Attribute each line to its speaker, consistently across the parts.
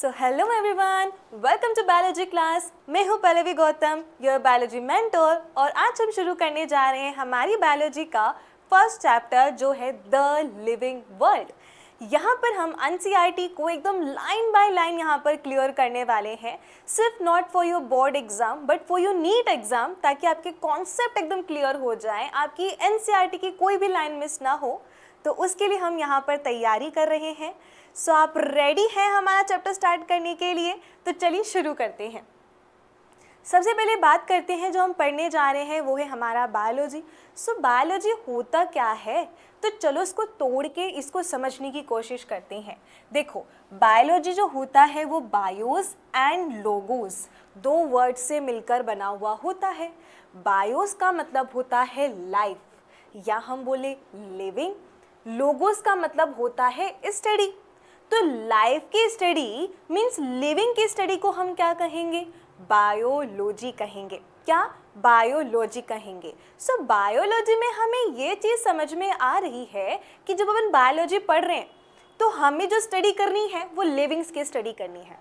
Speaker 1: So hello everyone, welcome to biology class. मैं हूँ Pallavi Gautam, your biology mentor. और आज हम शुरू करने जा रहे हैं हमारी बायोलॉजी का फर्स्ट चैप्टर जो है द लिविंग वर्ल्ड। यहाँ पर हम एनसीईआरटी को एकदम लाइन बाय लाइन यहाँ पर क्लियर करने वाले हैं, सिर्फ not for your board exam but for your NEET exam, ताकि आपके कॉन्सेप्ट एकदम क्लियर हो जाए, आपकी एनसीईआरटी की कोई भी लाइन मिस ना हो। तो उसके लिए हम यहाँ पर तैयारी कर रहे हैं। सो आप रेडी हैं हमारा चैप्टर स्टार्ट करने के लिए? तो चलिए शुरू करते हैं। सबसे पहले बात करते हैं, जो हम पढ़ने जा रहे हैं वो है हमारा बायोलॉजी। सो बायोलॉजी होता क्या है, तो चलो इसको तोड़ के इसको समझने की कोशिश करते हैं। देखो, बायोलॉजी जो होता है वो बायोस एंड लोगोस दो वर्ड से मिलकर बना हुआ होता है। बायोस का मतलब होता है लाइफ, या हम बोले लिविंग। लोगोस का मतलब होता है स्टडी। तो लाइफ की स्टडी मीन्स लिविंग की स्टडी को हम क्या कहेंगे? बायोलॉजी कहेंगे। क्या? बायोलॉजी कहेंगे। सो बायोलॉजी में हमें ये चीज़ समझ में आ रही है कि जब अपन बायोलॉजी पढ़ रहे हैं तो हमें जो स्टडी करनी है वो लिविंग्स की स्टडी करनी है,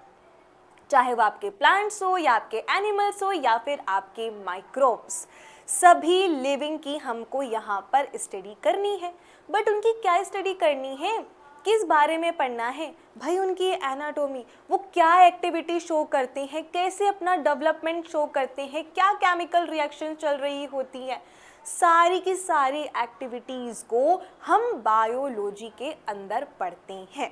Speaker 1: चाहे वो आपके प्लांट्स हो या आपके एनिमल्स हो या फिर आपके माइक्रोब्स। सभी लिविंग की हमको यहाँ पर स्टडी करनी है। बट उनकी क्या स्टडी करनी है, किस बारे में पढ़ना है भाई? उनकी एनाटॉमी, वो क्या एक्टिविटी शो करते हैं, कैसे अपना डेवलपमेंट शो करते हैं, क्या केमिकल रिएक्शन चल रही होती है, सारी की सारी एक्टिविटीज़ को हम बायोलॉजी के अंदर पढ़ते हैं।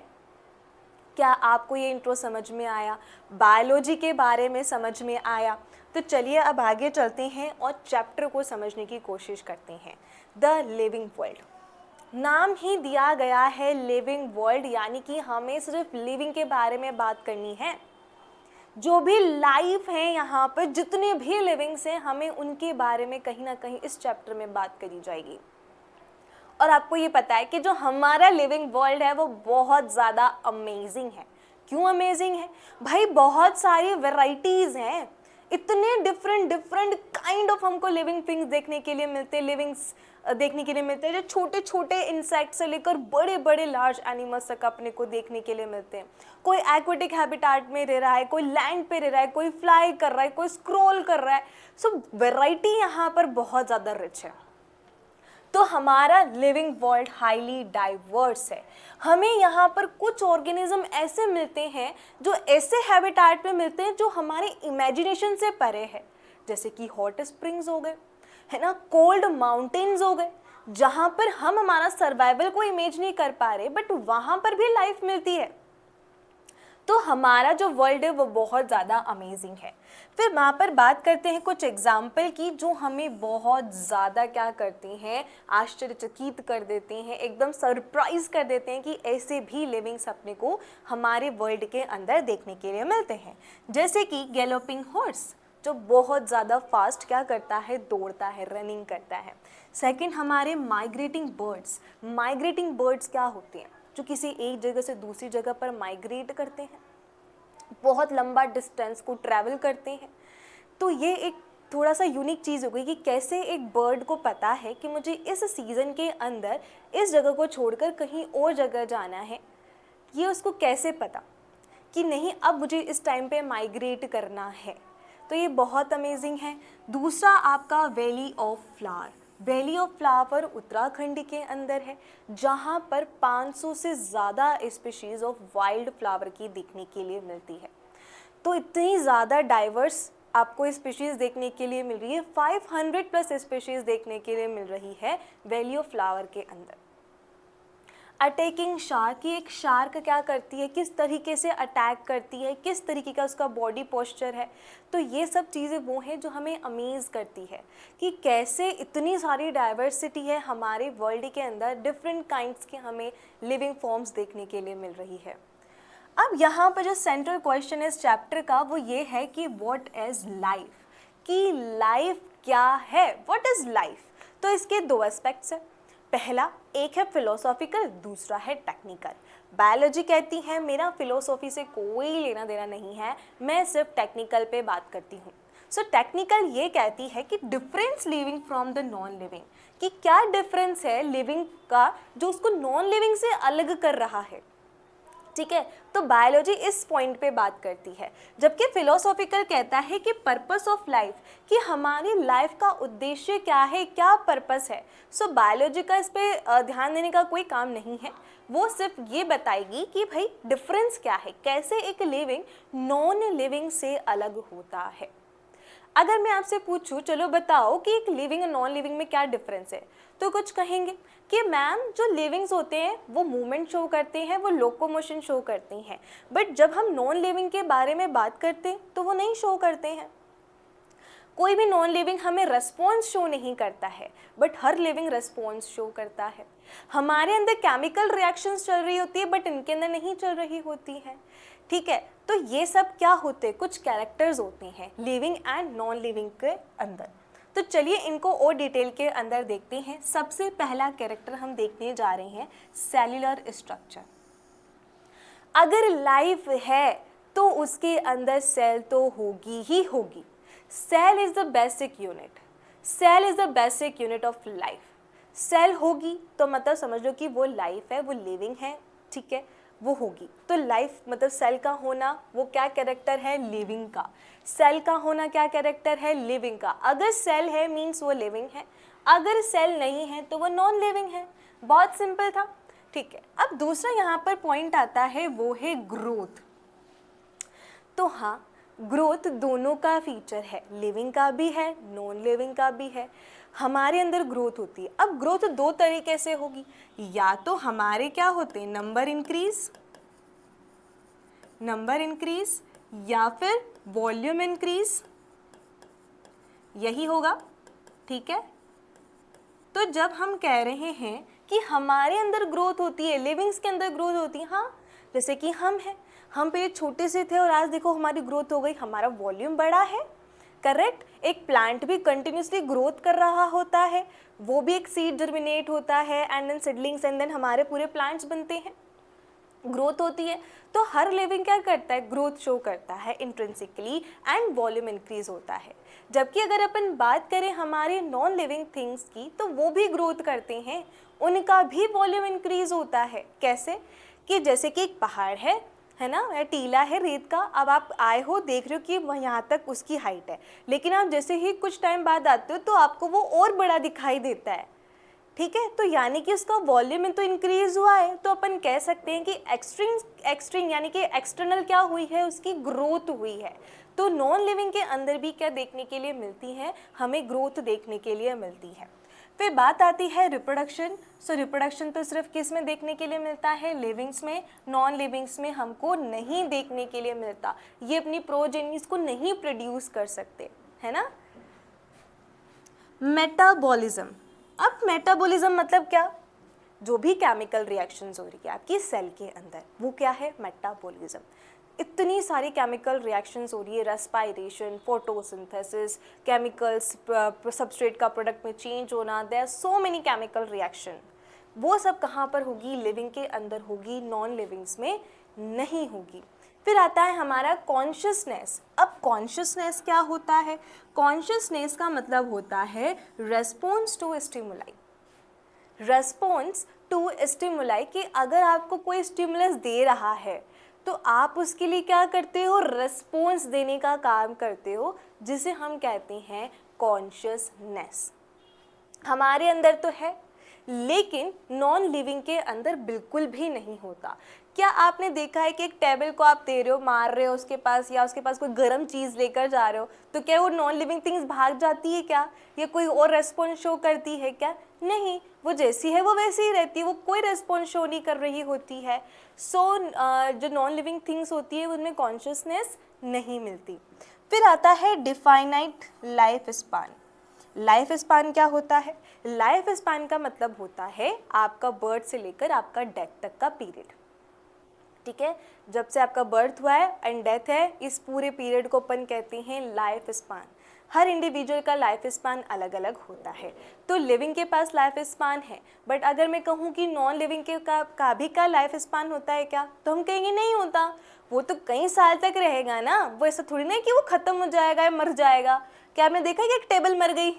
Speaker 1: क्या आपको ये इंट्रो समझ में आया? बायोलॉजी के बारे में समझ में आया? तो चलिए अब आगे चलते हैं और चैप्टर को समझने की कोशिश करते हैं। द लिविंग वर्ल्ड, नाम ही दिया गया है लिविंग वर्ल्ड, यानी कि हमें सिर्फ लिविंग के बारे में बात करनी है। जो भी लाइफ है यहाँ पर, जितने भी लिविंग्स हैं, हमें उनके बारे में कहीं ना कहीं इस चैप्टर में बात करी जाएगी। और आपको ये पता है कि जो हमारा लिविंग वर्ल्ड है वो बहुत ज़्यादा अमेजिंग है। क्यों अमेजिंग है भाई? बहुत सारी वैरायटीज़ हैं, इतने डिफरेंट डिफरेंट काइंड ऑफ हमको लिविंग थिंग्स देखने के लिए मिलते हैं, लिविंग्स देखने के लिए मिलते हैं। जो छोटे छोटे इंसेक्ट से लेकर बड़े बड़े लार्ज एनिमल्स तक अपने को देखने के लिए मिलते हैं। कोई एक्वेटिक हैबिटेट में रह रहा है, कोई लैंड पे रह रहा है, कोई फ्लाई कर रहा है, कोई स्क्रॉल कर रहा है। सो वैरायटी यहाँ पर बहुत ज़्यादा रिच है। तो हमारा लिविंग वर्ल्ड हाईली डाइवर्स है। हमें यहाँ पर कुछ ऑर्गेनिज्म ऐसे मिलते हैं जो ऐसे हैबिटेट में मिलते हैं जो हमारे इमेजिनेशन से परे है, जैसे कि हॉट स्प्रिंग्स हो गए, है ना, कोल्ड माउंटेन्स हो गए, जहाँ पर हम हमारा सर्वाइवल को इमेज नहीं कर पा रहे बट वहाँ पर भी लाइफ मिलती है। तो हमारा जो वर्ल्ड है वो बहुत ज़्यादा अमेजिंग है। फिर वहाँ पर बात करते हैं कुछ एग्जाम्पल की, जो हमें बहुत ज़्यादा क्या करती हैं, आश्चर्यचकित कर देते हैं, एकदम सरप्राइज कर देते हैं कि ऐसे भी लिविंग्स अपने को हमारे वर्ल्ड के अंदर देखने के लिए मिलते हैं। जैसे कि गैलोपिंग हॉर्स, जो बहुत ज़्यादा फास्ट क्या करता है, दौड़ता है, रनिंग करता है। सेकंड, हमारे माइग्रेटिंग बर्ड्स। माइग्रेटिंग बर्ड्स क्या होते हैं? जो किसी एक जगह से दूसरी जगह पर माइग्रेट करते हैं, बहुत लंबा डिस्टेंस को ट्रैवल करते हैं। तो ये एक थोड़ा सा यूनिक चीज़ हो गई कि कैसे एक बर्ड को पता है कि मुझे इस सीज़न के अंदर इस जगह को छोड़कर कहीं और जगह जाना है। ये उसको कैसे पता कि नहीं, अब मुझे इस टाइम पे माइग्रेट करना है। तो ये बहुत अमेजिंग है। दूसरा आपका valley of flower. Valley of flower Uttarakhand के अंदर है, जहाँ पर 500 से ज़्यादा स्पीशीज़ ऑफ वाइल्ड फ्लावर की देखने के लिए मिलती है। तो इतनी ज़्यादा डाइवर्स आपको स्पीशीज़ देखने के लिए मिल रही है। 500 प्लस स्पीशीज़ देखने के लिए मिल रही है वैली ऑफ फ्लावर के अंदर। अटैकिंग शार्क, की एक शार्क क्या करती है, किस तरीके से अटैक करती है, किस तरीके का उसका बॉडी पोस्चर है। तो ये सब चीज़ें वो हैं जो हमें अमेज़ करती है कि कैसे इतनी सारी डाइवर्सिटी है हमारे वर्ल्ड के अंदर, डिफरेंट काइंड्स के हमें लिविंग फॉर्म्स देखने के लिए मिल रही है। अब यहाँ पर जो सेंट्रल क्वेश्चन है इस चैप्टर का वो ये है कि व्हाट इज़ लाइफ, कि लाइफ क्या है, व्हाट इज़ लाइफ। तो इसके दो एस्पेक्ट्स हैं। पहला एक है फिलोसॉफिकल, दूसरा है टेक्निकल। बायोलॉजी कहती है मेरा फिलोसॉफी से कोई लेना देना नहीं है, मैं सिर्फ टेक्निकल पे बात करती हूँ। सो टेक्निकल ये कहती है कि difference living from the non living, कि क्या डिफरेंस है लिविंग का जो उसको नॉन लिविंग से अलग कर रहा है। ठीक है, तो बायोलॉजी इस पॉइंट पे बात करती है, जबकि फिलोसॉफिकल कहता है कि पर्पस ऑफ लाइफ, कि हमारी लाइफ का उद्देश्य क्या है, क्या पर्पस है। सो बायोलॉजी का इस पे ध्यान देने का कोई काम नहीं है, वो सिर्फ ये बताएगी कि भाई डिफरेंस क्या है, कैसे एक लिविंग नॉन लिविंग से अलग होता है। अगर मैं आपसे पूछूं चलो बताओ कि एक लिविंग और नॉन लिविंग में क्या डिफरेंस है, तो कुछ कहेंगे कि मैम जो लिविंग्स होते हैं वो मूवमेंट शो करते हैं, वो लोकोमोशन शो करते हैं, बट जब हम नॉन लिविंग के बारे में बात करते हैं तो वो नहीं शो करते हैं। कोई भी नॉन लिविंग हमें रेस्पॉन्स शो नहीं करता है, but her living response show करता है। हमारे अंदर केमिकल रिएक्शंस चल रही होती है बट इनके अंदर नहीं चल रही होती है। ठीक है, तो ये सब क्या होते हैं, कुछ कैरेक्टर्स होते हैं लिविंग एंड नॉन लिविंग के अंदर। तो चलिए इनको और डिटेल के अंदर देखते हैं। सबसे पहला कैरेक्टर हम देखने जा रहे हैं सेल्यूलर स्ट्रक्चर। अगर लाइफ है तो उसके अंदर सेल तो होगी ही होगी। Cell is the basic unit, cell is the basic unit of life. Cell होगी तो मतलब समझ लो कि वो लाइफ है, वो लिविंग है, ठीक है, वो होगी। तो लाइफ मतलब सेल का होना वो क्या कैरेक्टर है, लिविंग का। सेल का होना क्या कैरेक्टर है, लिविंग का। अगर सेल है मीन्स वो लिविंग है, अगर सेल नहीं है तो वो नॉन लिविंग है। बहुत सिंपल था, ठीक है। अब दूसरा यहाँ पर पॉइंट आता है, वो है ग्रोथ। तो हाँ, ग्रोथ दोनों का फीचर है, लिविंग का भी है, नॉन लिविंग का भी है। हमारे अंदर ग्रोथ होती है। अब ग्रोथ दो तरीके से होगी, या तो हमारे क्या होते हैं, नंबर इंक्रीज, या फिर वॉल्यूम इंक्रीज, यही होगा, ठीक है। तो जब हम कह रहे हैं कि हमारे अंदर ग्रोथ होती है, लिविंग्स के अंदर ग्रोथ होती है, हाँ, जैसे कि हम हैं, हम पहले छोटे से थे और आज देखो हमारी ग्रोथ हो गई, हमारा वॉल्यूम बड़ा है, करेक्ट। एक प्लांट भी कंटिन्यूसली ग्रोथ कर रहा होता है, वो भी एक सीड जर्मिनेट होता है and then seedlings and then हमारे पूरे प्लांट्स बनते हैं, ग्रोथ होती है। तो हर लिविंग क्या करता है, ग्रोथ शो करता है इंट्रिंसिकली एंड वॉल्यूम इंक्रीज होता है। जबकि अगर अपन बात करें हमारे नॉन लिविंग थिंग्स की, तो वो भी ग्रोथ करते हैं, उनका भी वॉल्यूम इंक्रीज होता है। कैसे कि जैसे कि एक पहाड़ है ना, या टीला है रेत का, अब आप आए हो देख रहे हो कि यहाँ तक उसकी हाइट है, लेकिन आप जैसे ही कुछ टाइम बाद आते हो तो आपको वो और बड़ा दिखाई देता है, ठीक है। तो यानी कि उसका वॉल्यूम में तो इंक्रीज हुआ है। तो अपन कह सकते हैं कि एक्सट्रीम यानी कि एक्सटर्नल क्या हुई है, उसकी ग्रोथ हुई है। तो नॉन लिविंग के अंदर भी क्या देखने के लिए मिलती है, हमें ग्रोथ देखने के लिए मिलती है। फिर बात आती है रिप्रोडक्शन। सो रिप्रोडक्शन तो सिर्फ किस में देखने के लिए मिलता है, लिविंग्स में। नॉन लिविंग्स में हमको नहीं देखने के लिए मिलता, ये अपनी प्रोजेनिस को नहीं प्रोड्यूस कर सकते, है ना। मेटाबॉलिज्म। अब मेटाबॉलिज्म मतलब क्या, जो भी केमिकल रिएक्शंस हो रही है आपकी सेल के अंदर, वो क्या है, मेटाबॉलिज्म। इतनी सारी केमिकल रिएक्शंस हो रही है, रेस्पायरेशन, फोटोसिंथेसिस, केमिकल्स सबस्ट्रेट का प्रोडक्ट में चेंज होना, there are so many chemical reaction. वो सब कहाँ पर होगी, लिविंग के अंदर होगी, नॉन लिविंग्स में नहीं होगी। फिर आता है हमारा कॉन्शियसनेस। अब कॉन्शियसनेस क्या होता है, कॉन्शियसनेस का मतलब होता है response to stimuli. Response to stimuli, कि अगर आपको कोई स्टिमुलस दे रहा है तो आप उसके लिए क्या करते हो, रेस्पॉन्स देने का काम करते हो, जिसे हम कहते हैं कॉन्शियसनेस। हमारे अंदर तो है, लेकिन नॉन लिविंग के अंदर बिल्कुल भी नहीं होता। क्या आपने देखा है कि एक टेबल को आप दे रहे हो, मार रहे हो उसके पास, या उसके पास कोई गर्म चीज़ लेकर जा रहे हो, तो क्या वो नॉन लिविंग थिंग्स भाग जाती है क्या, या कोई और रेस्पॉन्स शो करती है क्या, नहीं, वो जैसी है वो वैसी ही रहती है, वो कोई रेस्पॉन्स शो नहीं कर रही होती है। सो जो नॉन लिविंग थिंग्स होती है उनमें कॉन्शियसनेस नहीं मिलती। फिर आता है definite life span. Life span क्या होता है, लाइफ स्पान का मतलब होता है आपका बर्थ से लेकर आपका डेथ तक का पीरियड, ठीक है। जब से आपका बर्थ हुआ है एंड डेथ है, इस पूरे पीरियड को अपन कहते हैं लाइफ स्पान। हर इंडिविजुअल का लाइफ स्पान अलग अलग होता है। तो लिविंग के पास लाइफ स्पान है, बट अगर मैं कहूँ कि नॉन लिविंग के का भी का लाइफ स्पान होता है क्या, तो हम कहेंगे नहीं होता, वो तो कई साल तक रहेगा ना, वो ऐसा थोड़ी ना कि वो ख़त्म हो जाएगा या मर जाएगा। क्या आपने देखा कि एक टेबल मर गई,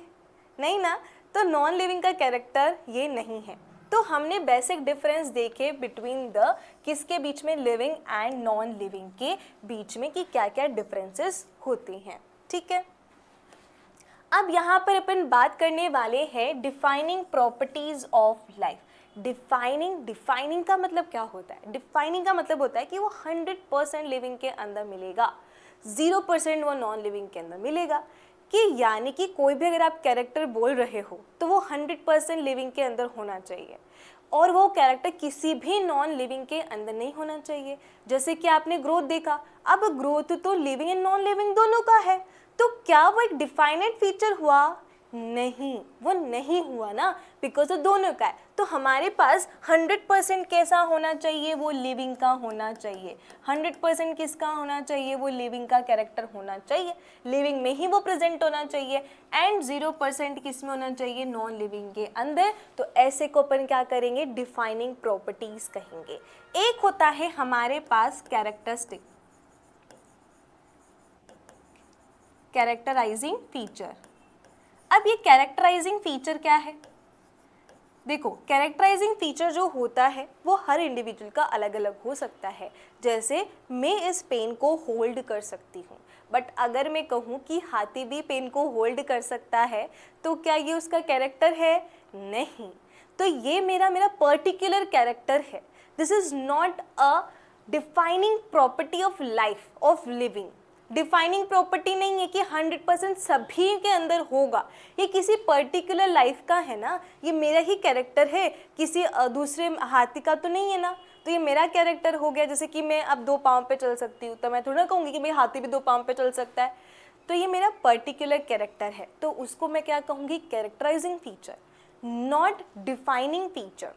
Speaker 1: नहीं ना। तो नॉन लिविंग का कैरेक्टर ये नहीं है। तो हमने बेसिक डिफरेंस देखे बिटवीन द किसके बीच में, लिविंग एंड नॉन लिविंग के बीच में, कि क्या क्या डिफरेंसेस होते हैं, ठीक है। अब यहाँ पर अपन बात करने वाले हैं defining properties of life. Defining का मतलब क्या होता है? डिफाइनिंग का मतलब होता है कि वो 100% लिविंग के अंदर मिलेगा, 0% वो नॉन लिविंग के अंदर मिलेगा। कि यानी कि कोई भी अगर आप कैरेक्टर बोल रहे हो तो वो 100% लिविंग के अंदर होना चाहिए, और वो कैरेक्टर किसी भी नॉन लिविंग के अंदर नहीं होना चाहिए। जैसे कि आपने ग्रोथ देखा, अब ग्रोथ तो लिविंग एंड नॉन लिविंग दोनों का है, तो क्या वो एक डिफाइनेड फीचर हुआ? नहीं, वो नहीं हुआ ना, बिकॉज वो दोनों का है। तो हमारे पास 100% कैसा होना चाहिए? वो लिविंग का होना चाहिए। 100% किसका होना चाहिए? वो लिविंग का कैरेक्टर होना चाहिए, लिविंग में ही वो प्रेजेंट होना चाहिए, एंड 0% किस में होना चाहिए? नॉन लिविंग के अंदर। तो ऐसे को अपन क्या करेंगे? डिफाइनिंग प्रॉपर्टीज कहेंगे। एक होता है हमारे पास कैरेक्टरिस्टिक, कैरेक्टराइजिंग फीचर। अब ये कैरेक्टराइजिंग फीचर क्या है? देखो, कैरेक्टराइजिंग फीचर जो होता है वो हर इंडिविजुअल का अलग अलग हो सकता है। जैसे मैं इस पेन को होल्ड कर सकती हूँ, बट अगर मैं कहूँ कि हाथी भी पेन को होल्ड कर सकता है, तो क्या ये उसका कैरेक्टर है? नहीं। तो ये मेरा पर्टिकुलर कैरेक्टर है। This is not a defining property of life, of living. Defining property नहीं है कि 100% सभी के अंदर होगा, ये किसी पर्टिकुलर लाइफ का है ना, ये मेरा ही कैरेक्टर है, किसी दूसरे हाथी का तो नहीं है ना। तो ये मेरा कैरेक्टर हो गया। जैसे कि मैं अब 2 पाँव पे चल सकती हूँ, तो मैं थोड़ा कहूँगी कि भाई हाथी भी 2 पाँव पे चल सकता है। तो ये मेरा पर्टिकुलर कैरेक्टर है, तो उसको मैं क्या कहूँगी? Characterising feature, not defining feature.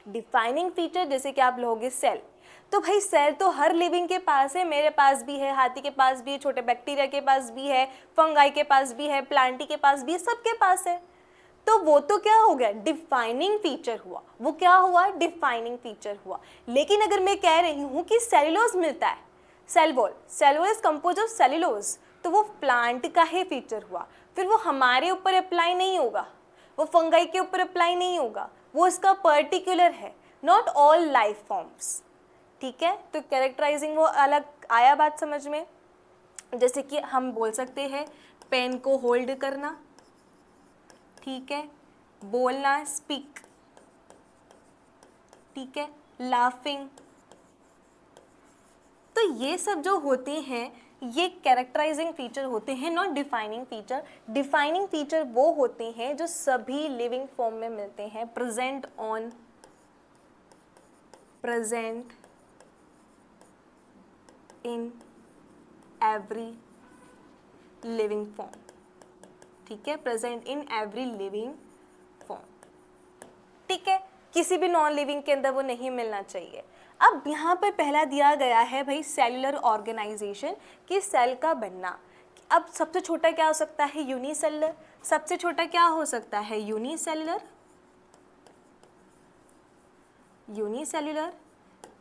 Speaker 1: Defining feature जैसे कि आप लोगे सेल, तो भाई सेल तो हर लिविंग के पास है, मेरे पास भी है, हाथी के पास भी है, छोटे बैक्टीरिया के पास भी है, फंगाई के पास भी है, प्लांटी के पास भी है, सबके पास है। तो वो तो क्या हो गया? डिफाइनिंग फीचर हुआ। वो क्या हुआ? डिफाइनिंग फीचर हुआ। लेकिन अगर मैं कह रही हूँ कि सेलुलोज मिलता है, cell wall is compose of cellulose, तो वो प्लांट का ही फीचर हुआ। फिर वो हमारे ऊपर अप्लाई नहीं होगा, वो फंगाई के ऊपर अप्लाई नहीं होगा, वो इसका पर्टिकुलर है, नॉट ऑल लाइफ फॉर्म्स। ठीक है, तो कैरेक्टराइजिंग वो अलग आया बात समझ में। जैसे कि हम बोल सकते हैं पेन को होल्ड करना, ठीक है, बोलना, स्पीक, ठीक है, लाफिंग। तो ये सब जो होते हैं ये कैरेक्टराइजिंग फीचर होते हैं, not defining feature. Defining feature वो होते हैं जो सभी लिविंग फॉर्म में मिलते हैं, present in every living form, ठीक है, present in every living form, ठीक है। किसी भी नॉन लिविंग के अंदर वो नहीं मिलना चाहिए। अब यहाँ पर पहला दिया गया है भाई सेलुलर ऑर्गेनाइजेशन, कि सेल का बनना। अब सबसे छोटा क्या हो सकता है? यूनिसेलुलर। सबसे छोटा क्या हो सकता है? यूनिसेलुलर,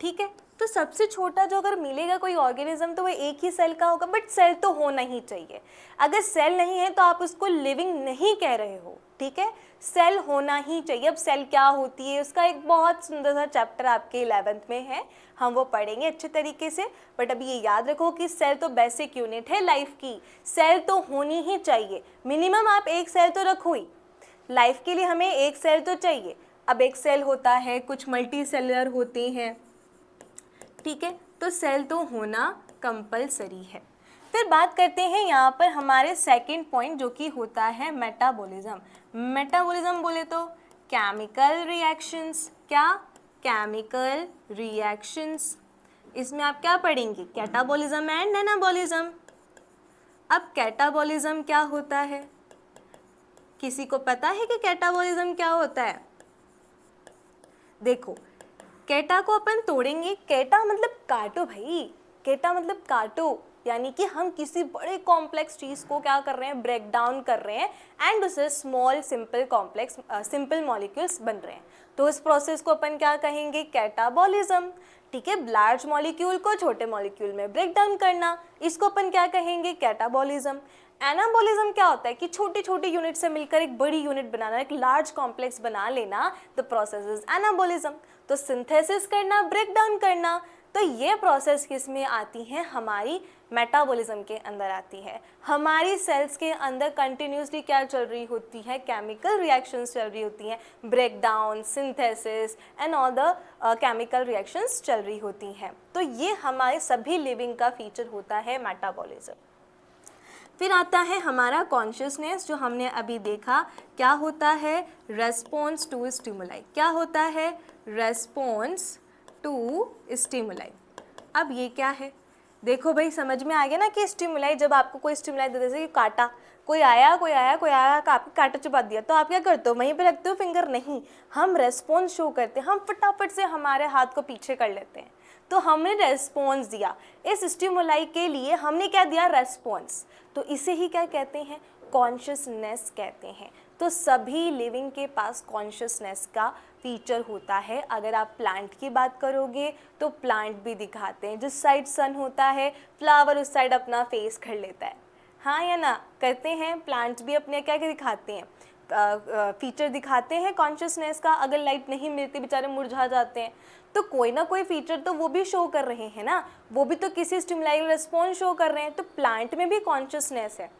Speaker 1: ठीक है। तो सबसे छोटा जो अगर मिलेगा कोई ऑर्गेनिज्म तो वो एक ही सेल का होगा, बट सेल तो होना ही चाहिए। अगर सेल नहीं है तो आप उसको लिविंग नहीं कह रहे हो, ठीक है, सेल होना ही चाहिए। अब सेल क्या होती है उसका एक बहुत सुंदर सा चैप्टर आपके 11th में है, हम वो पढ़ेंगे अच्छे तरीके से। बट अभी ये याद रखो कि सेल तो बेसिक यूनिट है लाइफ की, सेल तो होनी ही चाहिए। मिनिमम आप एक सेल तो रखो ही, लाइफ के लिए हमें एक सेल तो चाहिए। अब एक सेल होता है, कुछ मल्टी सेलुलर होते हैं, ठीक है, तो सेल तो होना कंपलसरी है। फिर बात करते हैं यहाँ पर हमारे सेकंड पॉइंट जो कि होता है मेटाबॉलिज्म। मेटाबॉलिज्म बोले तो केमिकल रिएक्शंस, क्या? Chemical reactions. इसमें आप क्या पढ़ेंगे? Catabolism and anabolism. अब कैटाबॉलिज्म क्या होता है? किसी को पता है कि कैटाबॉलिज्म क्या होता है? देखो, केटा को अपन तोड़ेंगे, केटा मतलब काटो भाई, केटा मतलब काटो, यानी कि हम किसी बड़े कॉम्प्लेक्स चीज़ को क्या कर रहे हैं? ब्रेक डाउन कर रहे हैं, एंड उससे स्मॉल सिंपल मॉलिक्यूल्स बन रहे हैं। तो इस प्रोसेस को अपन क्या कहेंगे? कैटाबॉलिज्म, ठीक है, लार्ज मॉलिक्यूल को छोटे मॉलिक्यूल में ब्रेक डाउन करना, इसको अपन क्या कहेंगे, कैटाबॉलिज्म। एनाबॉलिज्म क्या होता है कि छोटी छोटी यूनिट से मिलकर एक बड़ी यूनिट बनाना, एक लार्ज कॉम्प्लेक्स बना लेना, द प्रोसेस इज एनाबॉलिज्म। तो सिंथेसिस करना, ब्रेक डाउन करना, तो ये प्रोसेस किस में आती है, हमारी मेटाबॉलिज्म के अंदर आती है। हमारी सेल्स के अंदर कंटिन्यूसली क्या चल रही होती है, केमिकल रिएक्शंस चल रही होती हैं, break down, synthesis and all the chemical reactions चल रही होती हैं। तो ये हमारे सभी लिविंग का फीचर होता है मेटाबॉलिज्म। फिर आता है हमारा कॉन्शियसनेस, जो हमने अभी देखा। क्या होता है, रेस्पॉन्स टू स्टिमुलाई। क्या होता है, रेस्पॉन्स टू स्टिमुलाई। अब ये क्या है, देखो भाई समझ में आ गया ना कि स्टिमुलाई, जब आपको कोई स्टिमुलाई दे, जैसे कि काटा, कोई आया आपको कांटा चुबा दिया, तो आप क्या करते हो, वहीं पे रखते हो फिंगर, नहीं, हम रेस्पॉन्स शो करते हैं, हम फटाफट से हमारे हाथ को पीछे कर लेते हैं। तो हमने रेस्पॉन्स दिया इस स्टिमुलाई के लिए, हमने क्या दिया, रेस्पॉन्स। तो इसे ही क्या कहते हैं, कॉन्शियसनेस कहते हैं। तो सभी लिविंग के पास कॉन्शियसनेस का फीचर होता है। अगर आप प्लांट की बात करोगे तो प्लांट भी दिखाते हैं, जिस साइड सन होता है फ्लावर उस साइड अपना फेस कर लेता है, हाँ या ना, करते हैं। प्लांट्स भी अपने क्या क्या दिखाते हैं, फीचर दिखाते हैं कॉन्शियसनेस का। अगर लाइट नहीं मिलती बेचारे मुरझा जाते हैं, तो कोई ना कोई फीचर तो वो भी शो कर रहे हैं ना, वो भी तो किसी स्टिमुलाई रिस्पॉन्स शो कर रहे हैं। तो प्लांट में भी कॉन्शियसनेस है।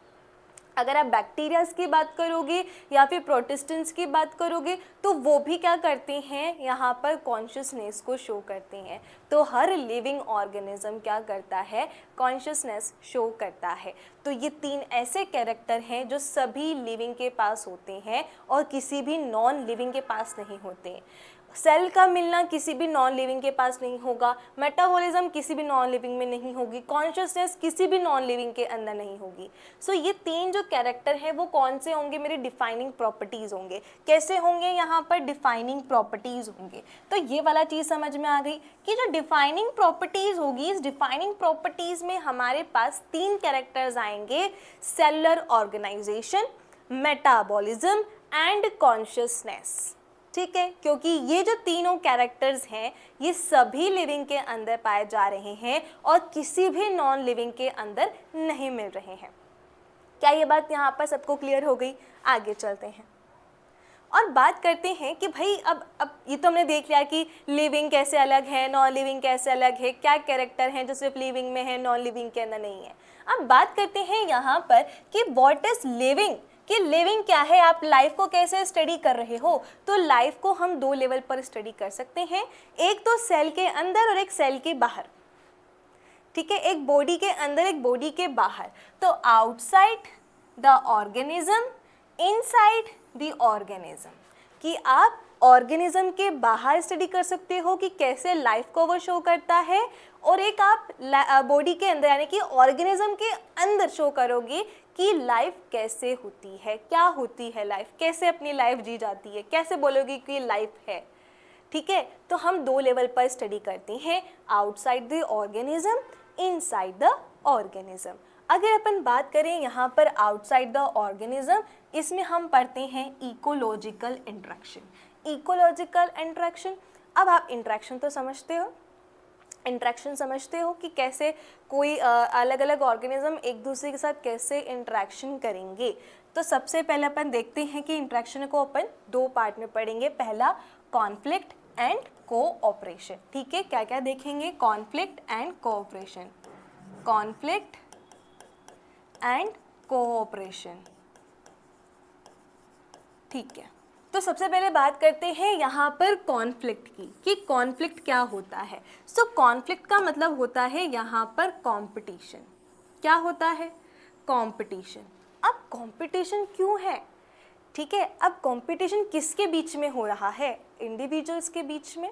Speaker 1: अगर आप बैक्टीरियाज की बात करोगे या फिर प्रोटिस्टेंट्स की बात करोगे, तो वो भी क्या करते हैं, यहाँ पर कॉन्शियसनेस को शो करते हैं। तो हर लिविंग ऑर्गेनिज्म क्या करता है, कॉन्शियसनेस शो करता है। तो ये 3 ऐसे कैरेक्टर हैं जो सभी लिविंग के पास होते हैं और किसी भी नॉन लिविंग के पास नहीं होते। सेल का मिलना किसी भी नॉन लिविंग के पास नहीं होगा, मेटाबॉलिज्म किसी भी नॉन लिविंग में नहीं होगी, कॉन्शियसनेस किसी भी नॉन लिविंग के अंदर नहीं होगी। सो ये 3 जो कैरेक्टर हैं वो कौन से होंगे, मेरे डिफाइनिंग प्रॉपर्टीज़ होंगे। कैसे होंगे, यहाँ पर डिफाइनिंग प्रॉपर्टीज़ होंगे। तो ये वाला चीज़ समझ में आ गई कि जो डिफाइनिंग प्रॉपर्टीज़ होगी, इस डिफाइनिंग प्रॉपर्टीज़ में हमारे पास 3 कैरेक्टर्स आएंगे, cellular organisation, metabolism and consciousness. ठीक है, क्योंकि ये जो तीनों कैरेक्टर्स हैं ये सभी लिविंग के अंदर पाए जा रहे हैं और किसी भी नॉन लिविंग के अंदर नहीं मिल रहे हैं। क्या ये बात यहाँ पर सबको क्लियर हो गई? आगे चलते हैं और बात करते हैं कि भाई अब ये तो हमने देख लिया कि लिविंग कैसे अलग है, नॉन लिविंग कैसे अलग है, क्या कैरेक्टर हैं जो सिर्फ लिविंग में है, नॉन लिविंग के अंदर नहीं है। अब बात करते हैं यहाँ पर कि व्हाट इज लिविंग, कि लिविंग क्या है, आप लाइफ को कैसे स्टडी कर रहे हो। तो लाइफ को हम 2 लेवल पर स्टडी कर सकते हैं, एक तो सेल के अंदर और एक सेल के बाहर। ठीक है, एक बॉडी के अंदर, एक बॉडी के बाहर। तो outside the organism, inside the organism, कि आप ऑर्गेनिज्म के बाहर स्टडी कर सकते हो कि कैसे लाइफ को वो शो करता है, और एक आप बॉडी के अंदर यानी कि ऑर्गेनिज्म के अंदर शो करोगे कि लाइफ कैसे होती है, क्या होती है लाइफ, कैसे अपनी लाइफ जी जाती है, कैसे बोलोगे कि लाइफ है। ठीक है, तो हम 2 लेवल पर स्टडी करते हैं, outside the organism, inside the organism. अगर अपन बात करें यहाँ पर आउटसाइड द ऑर्गेनिज्म, इसमें हम पढ़ते हैं इकोलॉजिकल इंटरेक्शन। इकोलॉजिकल इंटरेक्शन, अब आप इंटरेक्शन तो समझते हो, इंटरेक्शन समझते हो कि कैसे कोई अलग अलग ऑर्गेनिज्म एक दूसरे के साथ कैसे इंटरेक्शन करेंगे। तो सबसे पहले अपन देखते हैं कि इंटरेक्शन को अपन 2 पार्ट में पढ़ेंगे। पहला कॉन्फ्लिक्ट एंड कोऑपरेशन। ठीक है, क्या क्या देखेंगे, conflict and cooperation, conflict and cooperation. ठीक है, तो सबसे पहले बात करते हैं यहाँ पर कॉन्फ्लिक्ट की, कि कॉन्फ्लिक्ट क्या होता है। सो कॉन्फ्लिक्ट का मतलब होता है यहाँ पर कंपटीशन। क्या होता है, कंपटीशन। अब कंपटीशन क्यों है, ठीक है, अब कंपटीशन किसके बीच में हो रहा है, इंडिविजुअल्स के बीच में।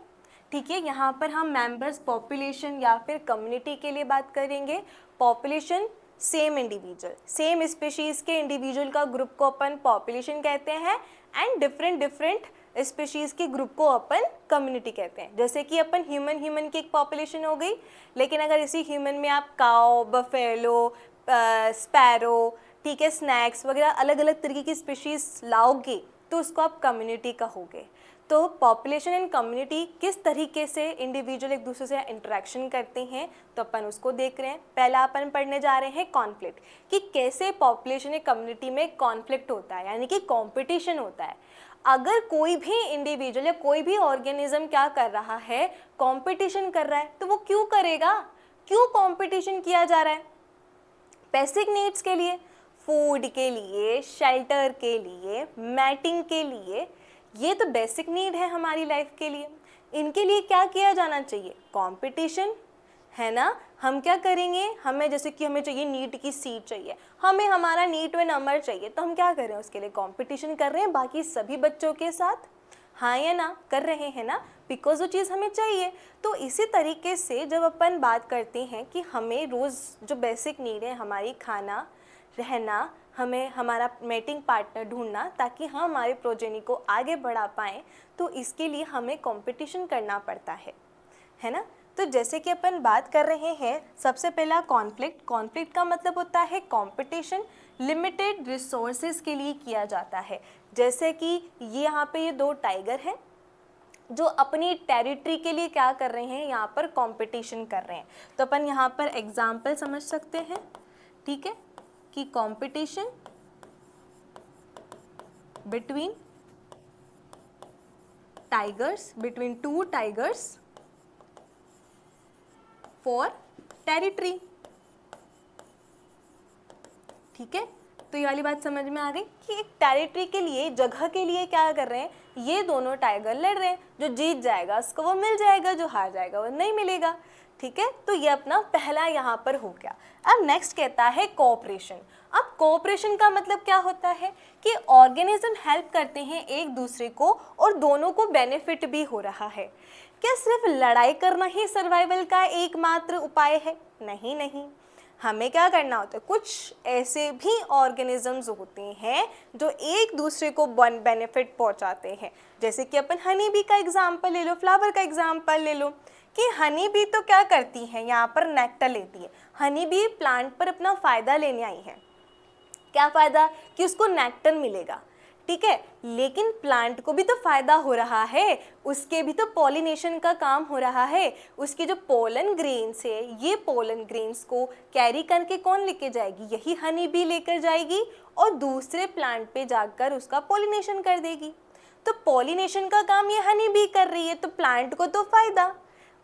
Speaker 1: ठीक है, यहाँ पर हम मेंबर्स, पॉपुलेशन या फिर कम्युनिटी के लिए बात करेंगे। Population same individual, same species के इंडिविजुअल का ग्रुप को अपन पॉपुलेशन कहते हैं, एंड डिफरेंट स्पीशीज के ग्रुप को अपन कम्युनिटी कहते हैं। जैसे कि अपन ह्यूमन की एक पॉपुलेशन हो गई, लेकिन अगर इसी ह्यूमन में आप काओ, बफेलो, स्पैरो, ठीक है, स्नैक्स वगैरह अलग अलग तरीके की स्पीशीज लाओगे तो उसको आप कम्युनिटी कहोगे। तो पॉपुलेशन एंड कम्युनिटी किस तरीके से इंडिविजुअल एक दूसरे से इंटरेक्शन करते हैं, तो अपन उसको देख रहे हैं। पहला अपन पढ़ने जा रहे हैं कॉन्फ्लिक्ट, कि कैसे पॉपुलेशन या कम्युनिटी में कॉन्फ्लिक्ट होता है, यानी कि कंपटीशन होता है। अगर कोई भी इंडिविजुअल या कोई भी ऑर्गेनिज्म क्या कर रहा है, कंपटीशन कर रहा है, तो वो क्यों करेगा, क्यों कंपटीशन किया जा रहा है? बेसिक नीड्स के लिए, फूड के लिए, शेल्टर के लिए, मैटिंग के लिए। ये तो बेसिक नीड है हमारी लाइफ के लिए। इनके लिए क्या किया जाना चाहिए? कंपटीशन, है ना। हम क्या करेंगे, हमें जैसे कि हमें चाहिए नीट की सीट चाहिए, हमें हमारा नीट में नंबर चाहिए, तो हम क्या कर रहे हैं, उसके लिए कंपटीशन कर रहे हैं बाकी सभी बच्चों के साथ, हाँ या ना, कर रहे हैं ना, बिकॉज वो चीज़ हमें चाहिए। तो इसी तरीके से जब अपन बात करते हैं कि हमें रोज़ जो बेसिक नीड है हमारी, खाना, रहना, हमें हमारा मेटिंग पार्टनर ढूंढना ताकि हम हमारे प्रोजेनी को आगे बढ़ा पाएँ, तो इसके लिए हमें कंपटीशन करना पड़ता है ना। तो जैसे कि अपन बात कर रहे हैं, सबसे पहला कॉन्फ्लिक्ट। कॉन्फ्लिक्ट का मतलब होता है कंपटीशन लिमिटेड रिसोर्सेज के लिए किया जाता है। जैसे कि ये यहाँ पे ये दो टाइगर हैं जो अपनी टेरिटरी के लिए क्या कर रहे हैं, यहाँ पर कंपटीशन कर रहे हैं। तो अपन यहाँ पर एग्जाम्पल समझ सकते हैं, ठीक है, कि competition between tigers, between two tigers for territory. ठीक है, तो ये वाली बात समझ में आ गई कि एक टेरिटरी के लिए, जगह के लिए क्या कर रहे हैं, ये दोनों टाइगर लड़ रहे हैं। जो जीत जाएगा उसको वो मिल जाएगा, जो हार जाएगा वो नहीं मिलेगा। ठीक है, तो ये अपना पहला यहाँ पर हो गया। अब नेक्स्ट कहता है कोऑपरेशन। अब कोऑपरेशन का मतलब क्या होता है कि ऑर्गेनिज्म हेल्प करते हैं एक दूसरे को और दोनों को बेनिफिट भी हो रहा है। क्या सिर्फ लड़ाई करना ही सर्वाइवल का एकमात्र उपाय है? नहीं नहीं, हमें क्या करना होता है, कुछ ऐसे भी ऑर्गेनिजम्स होते हैं जो एक दूसरे को बेनिफिट पहुंचाते हैं। जैसे कि अपन हनी बी का एग्जांपल ले लो, फ्लावर का एग्जांपल ले लो, कि हनी बी तो क्या करती है, यहाँ पर नेक्टर लेती है। हनी बी प्लांट पर अपना फ़ायदा लेने आई है। क्या फ़ायदा? कि उसको नेक्टर मिलेगा, ठीक है, लेकिन प्लांट को भी तो फ़ायदा हो रहा है, उसके भी तो पॉलिनेशन का काम हो रहा है। उसके जो पोलन ग्रेन्स है, ये पोलन ग्रेन्स को कैरी करके कौन लेके जाएगी? यही हनी बी लेकर जाएगी और दूसरे प्लांट पे जाकर उसका पॉलिनेशन कर देगी। तो पॉलिनेशन का काम ये हनी बी कर रही है, तो प्लांट को तो फ़ायदा,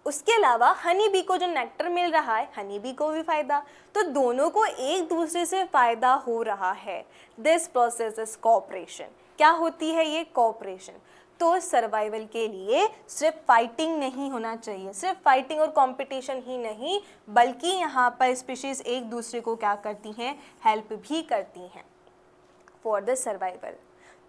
Speaker 1: उसके अलावा हनी बी को जो नेक्टर मिल रहा है, हनी बी को भी फ़ायदा। तो दोनों को एक दूसरे से फ़ायदा हो रहा है। This process is cooperation. क्या होती है ये? कोऑपरेशन। तो सर्वाइवल के लिए सिर्फ फाइटिंग नहीं होना चाहिए, सिर्फ फाइटिंग और कंपटीशन ही नहीं, बल्कि यहाँ पर स्पीशीज़ एक दूसरे को क्या करती हैं? हेल्प भी करती हैं फॉर द सर्वाइवल।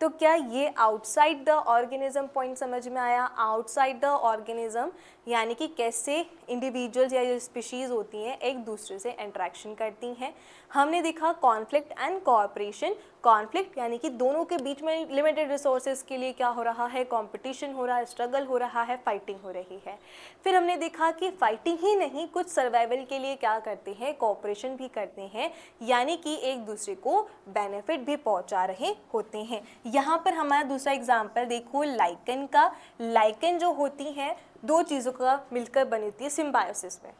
Speaker 1: तो क्या ये आउटसाइड द ऑर्गेनिज्म पॉइंट समझ में आया? आउटसाइड द ऑर्गेनिज्म यानी कि कैसे इंडिविजुअल्स या जो स्पीशीज़ होती हैं एक दूसरे से इंटरेक्शन करती हैं। हमने देखा कॉन्फ्लिक्ट एंड कोऑपरेशन। कॉन्फ्लिक्ट यानी कि दोनों के बीच में लिमिटेड रिसोर्सेज के लिए क्या हो रहा है? कंपटीशन हो रहा है, स्ट्रगल हो रहा है, फाइटिंग हो रही है। फिर हमने देखा कि फाइटिंग ही नहीं, कुछ सर्वाइवल के लिए क्या करते हैं? कोऑपरेशन भी करते हैं, यानी कि एक दूसरे को बेनिफिट भी पहुंचा रहे होते हैं। यहाँ पर हमारा दूसरा एग्जाम्पल देखो लाइकन का। लाइकन जो होती है दो चीज़ों का मिलकर बनी होती है सिम्बायोसिस में।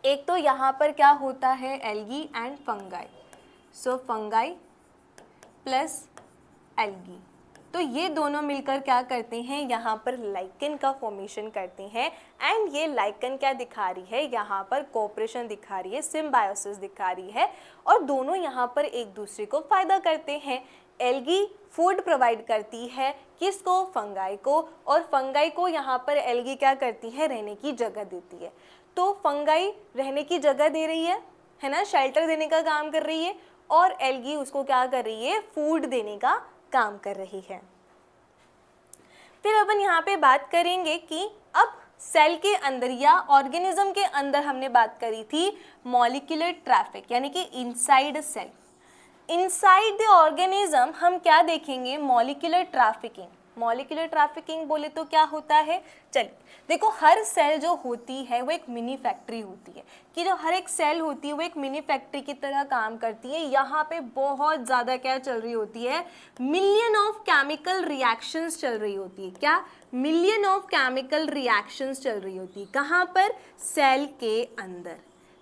Speaker 1: एक तो यहाँ पर क्या होता है? Algae and fungi. So fungi plus algae, तो ये दोनों मिलकर क्या करते हैं? यहाँ पर लाइकन का फॉर्मेशन करते हैं। एंड ये लाइकन क्या दिखा रही है? यहाँ पर कोऑपरेशन दिखा रही है, सिम्बायोसिस दिखा रही है, और दोनों यहाँ पर एक दूसरे को फ़ायदा करते हैं। एल्गी फूड प्रोवाइड करती है किसको? फंगाई को, और फंगाई को यहाँ पर एल्गी क्या करती है? रहने की जगह देती है। तो फंगाई रहने की जगह दे रही है ना, शेल्टर देने का काम कर रही है, और एल्गी उसको क्या कर रही है? फूड देने का काम कर रही है। फिर अपन यहाँ पे बात करेंगे कि अब सेल के अंदर या ऑर्गेनिज्म के अंदर हमने बात करी थी मॉलिक्यूलर ट्रैफिक, यानी कि inside cell. Inside the organism हम क्या देखेंगे? Molecular trafficking. मॉलिक्यूलर ट्रैफिकिंग बोले तो क्या होता है? चलिए देखो, हर सेल जो होती है वो एक मिनी फैक्ट्री होती है, कि जो हर एक सेल होती है वो एक मिनी फैक्ट्री की तरह काम करती है। यहाँ पे बहुत ज़्यादा क्या चल रही होती है? मिलियन ऑफ केमिकल रिएक्शंस चल रही होती है। क्या? मिलियन ऑफ केमिकल रिएक्शंस चल रही होती है। कहाँ पर? सेल के अंदर।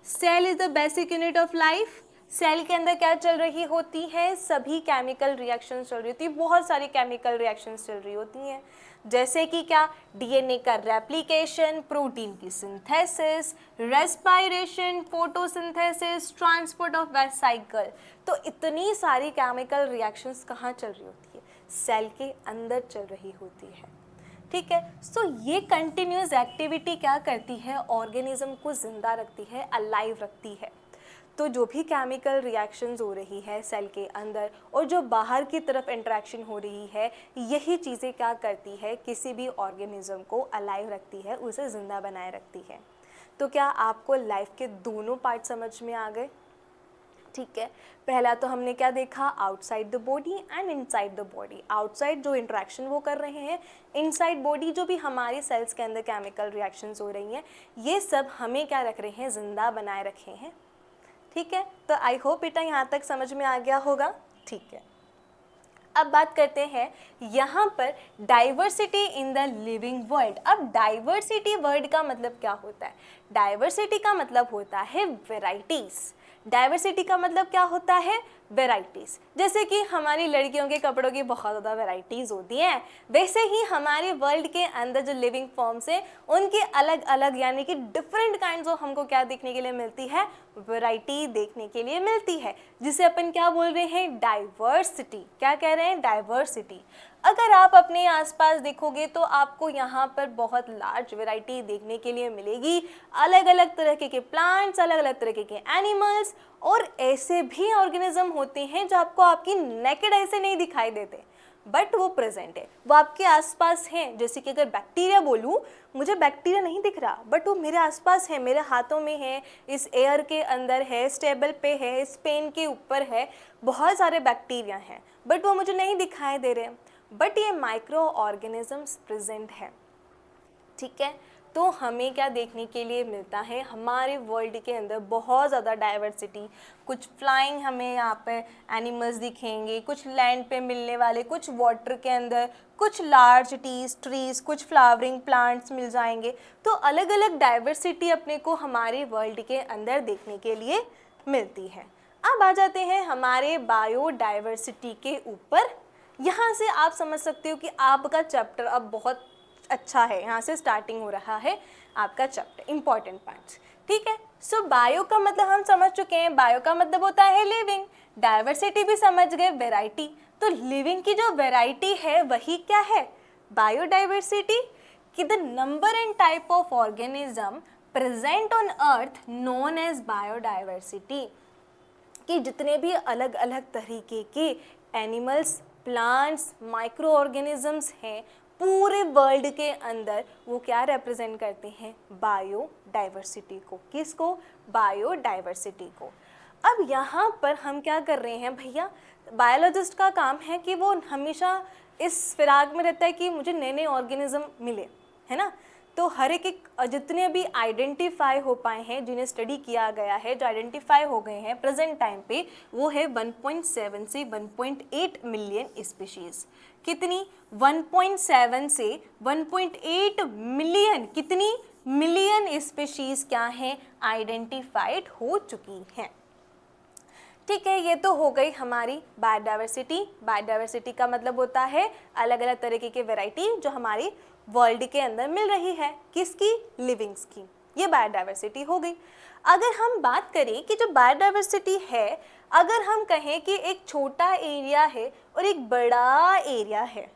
Speaker 1: Cell is the basic unit of life. Cell के अंदर क्या चल रही होती है? सभी केमिकल रिएक्शंस चल रही होती है, बहुत सारी केमिकल रिएक्शंस चल रही होती हैं। जैसे कि क्या? डीएनए का रेप्लिकेशन, प्रोटीन की synthesis, respiration, photosynthesis, transport of vesicle. तो इतनी सारी केमिकल रिएक्शंस कहाँ चल रही होती है? सेल के अंदर चल रही होती है। ठीक है, सो ये कंटिन्यूस एक्टिविटी क्या करती है? ऑर्गेनिज्म को जिंदा रखती है, अलाइव रखती है। तो जो भी केमिकल रिएक्शंस हो रही है सेल के अंदर और जो बाहर की तरफ इंटरेक्शन हो रही है, यही चीज़ें क्या करती है? किसी भी ऑर्गेनिज्म को अलाइव रखती है, उसे ज़िंदा बनाए रखती है। तो क्या आपको लाइफ के दोनों पार्ट समझ में आ गए? ठीक है, पहला तो हमने क्या देखा? Outside the body and inside the body. Outside जो इंटरेक्शन वो कर रहे हैं, इनसाइड बॉडी जो भी हमारी सेल्स के अंदर केमिकल रिएक्शंस हो रही हैं, ये सब हमें क्या रख रहे हैं? जिंदा बनाए रखे हैं। ठीक है, तो आई होप बेटा यहाँ तक समझ में आ गया होगा। ठीक है, अब बात करते हैं यहाँ पर diversity in the living world. अब डाइवर्सिटी वर्ड का मतलब क्या होता है? डाइवर्सिटी का मतलब होता है वेराइटीज़। डाइवर्सिटी का मतलब क्या होता है? वेराइटीज़। जैसे कि हमारी लड़कियों के कपड़ों की बहुत ज़्यादा वेराइटीज़ होती हैं, वैसे ही हमारे वर्ल्ड के अंदर जो लिविंग फॉर्म्स हैं उनकी अलग अलग यानी कि डिफरेंट काइंड्स ऑफ हमको क्या देखने के लिए मिलती है? वैरायटी देखने के लिए मिलती है, जिसे अपन क्या बोल रहे हैं? डाइवर्सिटी। क्या कह रहे हैं? डाइवर्सिटी। अगर आप अपने आसपास देखोगे तो आपको यहाँ पर बहुत लार्ज वैरायटी देखने के लिए मिलेगी। अलग अलग तरह के प्लांट्स, अलग अलग तरह के एनिमल्स, और ऐसे भी ऑर्गेनिज्म होते हैं जो आपको आपकी नेकेड आई से नहीं दिखाई देते, बट वो प्रेजेंट है, वो आपके आसपास हैं। जैसे कि अगर बैक्टीरिया बोलूँ, मुझे बैक्टीरिया नहीं दिख रहा, बट वो मेरे आसपास है, मेरे हाथों में है, इस एयर के अंदर है, इस टेबल पे है, इस पेन के ऊपर है, बहुत सारे बैक्टीरिया हैं, बट वो मुझे नहीं दिखाई दे रहे, बट ये माइक्रो ऑर्गेनिजम्स प्रेजेंट है। ठीक है, तो हमें क्या देखने के लिए मिलता है? हमारे वर्ल्ड के अंदर बहुत ज़्यादा डाइवर्सिटी। कुछ फ्लाइंग हमें यहाँ पे एनिमल्स दिखेंगे, कुछ लैंड पे मिलने वाले, कुछ वाटर के अंदर, कुछ लार्ज ट्रीज, कुछ फ्लावरिंग प्लांट्स मिल जाएंगे। तो अलग अलग डाइवर्सिटी अपने को हमारे वर्ल्ड के अंदर देखने के लिए मिलती है। अब आ जाते हैं हमारे बायोडाइवर्सिटी के ऊपर। यहाँ से आप समझ सकते हो कि आपका चैप्टर अब बहुत अच्छा है, यहाँ से स्टार्टिंग हो रहा है आपका चैप्टर, इंपॉर्टेंट पार्ट्स। ठीक है, सो बायो का मतलब हम समझ चुके हैं, बायो का मतलब होता है लिविंग। डाइवर्सिटी भी समझ गए, वैरायटी। तो लिविंग की जो वैरायटी है वही क्या है? बायोडाइवर्सिटी। कि the number and type of organism present on earth known as biodiversity. कि जितने भी अलग अलग तरीके के एनिमल्स, प्लांट्स, माइक्रो ऑर्गेनिजम्स हैं पूरे वर्ल्ड के अंदर, वो क्या रिप्रेजेंट करते हैं? बायोडाइवर्सिटी को। किसको? बायोडाइवर्सिटी को। अब यहाँ पर हम क्या कर रहे हैं भैया? बायोलॉजिस्ट का काम है कि वो हमेशा इस फिराक में रहता है कि मुझे नए नए ऑर्गेनिज्म मिले, है ना। तो हर एक जितने भी आइडेंटिफाई हो पाए हैं, जिन्हें स्टडी किया गया है, जो आइडेंटिफाई हो गए हैं प्रेजेंट टाइम पे, वो है 1.7 से 1.8 मिलियन स्पीशीज़। कितनी? 1.7 से 1.8 मिलियन। कितनी? मिलियन स्पीशीज़ क्या हैं? आइडेंटिफाइड हो चुकी हैं। ठीक है, ये तो हो गई हमारी बायोडाइवर्सिटी। बायोडाइवर्सिटी का मतलब होता है अलग अलग तरीके की वैरायटी जो हमारी वर्ल्ड के अंदर मिल रही है। किसकी? लिविंग्स की। ये बायोडाइवर्सिटी हो गई। अगर हम बात करें कि जो बायोडाइवर्सिटी है, अगर हम कहें कि एक छोटा एरिया है और एक बड़ा एरिया है,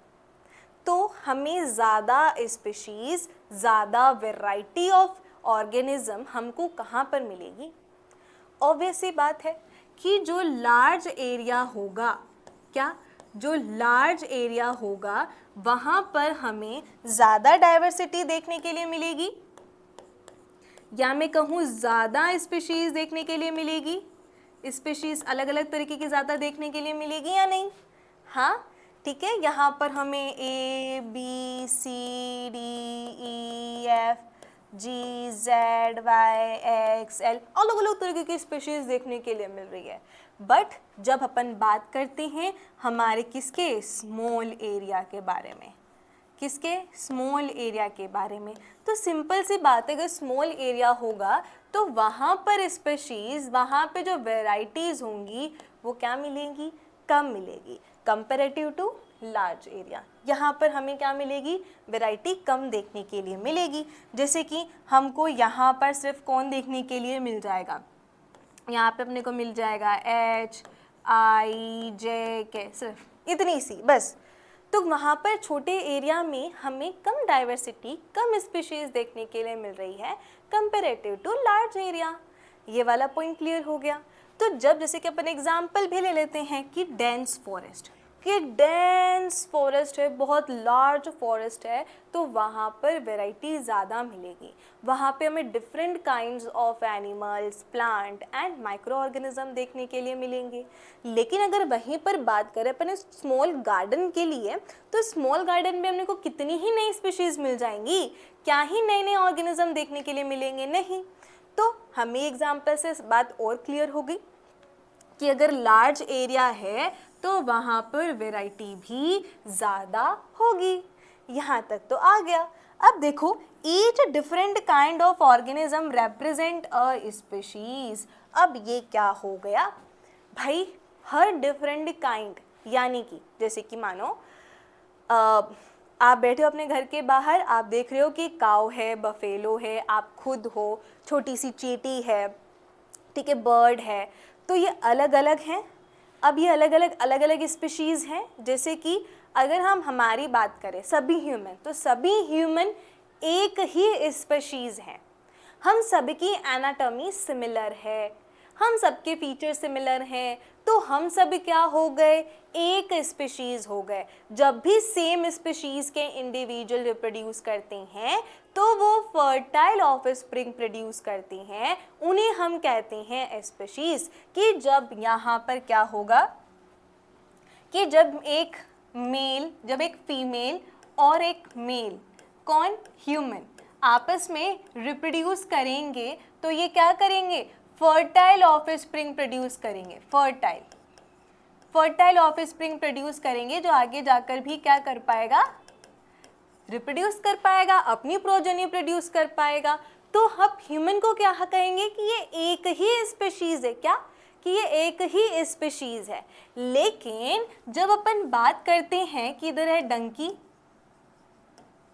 Speaker 1: तो हमें ज़्यादा स्पीशीज़, ज़्यादा वैरायटी ऑफ ऑर्गेनिज्म हमको कहाँ पर मिलेगी? ऑब्वियस सी बात है कि जो लार्ज एरिया होगा, क्या? जो लार्ज एरिया होगा वहाँ पर हमें ज़्यादा डाइवर्सिटी देखने के लिए मिलेगी, या मैं कहूँ ज़्यादा स्पीशीज़ देखने के लिए मिलेगी। स्पीशीज़ अलग अलग तरीके की ज़्यादा देखने के लिए मिलेगी या नहीं? हाँ, ठीक है, यहाँ पर हमें A B C D E F G Z Y X L अलग अलग तरीके की स्पीशीज देखने के लिए मिल रही है। बट जब अपन बात करते हैं हमारे किसके स्मॉल एरिया के बारे में, किसके स्मॉल एरिया के बारे में, तो सिंपल सी बात है, अगर स्मॉल एरिया होगा तो वहाँ पर स्पीशीज, वहाँ पे जो वेराइटीज़ होंगी वो क्या मिलेंगी, कम मिलेगी कंपेरेटिव टू लार्ज एरिया। यहाँ पर हमें क्या मिलेगी, वैरायटी कम देखने के लिए मिलेगी। जैसे कि हमको यहाँ पर सिर्फ कौन देखने के लिए मिल जाएगा, यहाँ पे अपने को मिल जाएगा HIJK, सिर्फ इतनी सी बस। तो वहाँ पर छोटे एरिया में हमें कम डाइवर्सिटी, कम स्पीशीज देखने के लिए मिल रही है कंपेरेटिव टू लार्ज एरिया। ये वाला पॉइंट क्लियर हो गया। तो जब जैसे कि अपन एग्जाम्पल भी ले लेते हैं कि डेंस फॉरेस्ट, कि डेंस फॉरेस्ट है, बहुत लार्ज फॉरेस्ट है, तो वहाँ पर वैरायटी ज़्यादा मिलेगी, वहाँ पे हमें different kinds of animals, plant and micro organism देखने के लिए मिलेंगे। लेकिन अगर वहीं पर बात करें अपने स्मॉल गार्डन के लिए, तो स्मॉल गार्डन में हमने को कितनी ही नई स्पीशीज़ मिल जाएंगी, क्या ही नए नए ऑर्गेनिज्म देखने के लिए मिलेंगे, नहीं। तो हमें एग्जाम्पल से बात और क्लियर हो गई कि अगर लार्ज एरिया है तो वहाँ पर वैरायटी भी ज़्यादा होगी। यहाँ तक तो आ गया। अब देखो, each different kind of organism represent a species. अब ये क्या हो गया भाई, हर डिफरेंट काइंड, यानी कि जैसे कि मानो आप बैठे हो अपने घर के बाहर, आप देख रहे हो कि काऊ है, बफेलो है, आप खुद हो, छोटी सी चींटी है, ठीक है, बर्ड है, तो ये अलग अलग हैं। अब ये अलग अलग स्पीशीज़ हैं। जैसे कि अगर हम हमारी बात करें सभी ह्यूमन, तो सभी ह्यूमन एक ही स्पीशीज़ हैं। हम सबकी एनाटॉमी सिमिलर है, हम सबके फीचर सिमिलर हैं, तो हम सब क्या हो गए, एक स्पीशीज़ हो गए। जब भी सेम स्पीशीज़ के इंडिविजुअल रिप्रोड्यूस करते हैं तो वो फर्टाइल ऑफस्प्रिंग प्रोड्यूस करती हैं, उन्हें हम कहते हैं स्पीशीज़। कि जब यहाँ पर क्या होगा कि जब एक फीमेल और एक मेल, कौन, ह्यूमन, आपस में रिप्रोड्यूस करेंगे तो ये क्या करेंगे, फर्टाइल ऑफस्प्रिंग प्रोड्यूस करेंगे। फर्टाइल ऑफस्प्रिंग प्रोड्यूस करेंगे जो आगे जाकर भी क्या कर पाएगा, रिप्रोड्यूस कर पाएगा, अपनी प्रोजेनी प्रोड्यूस कर पाएगा। तो हम ह्यूमन को क्या कहेंगे कि ये एक ही स्पीशीज़ है, क्या, कि ये एक ही स्पीशीज़ है। लेकिन जब अपन बात करते हैं कि इधर है डंकी,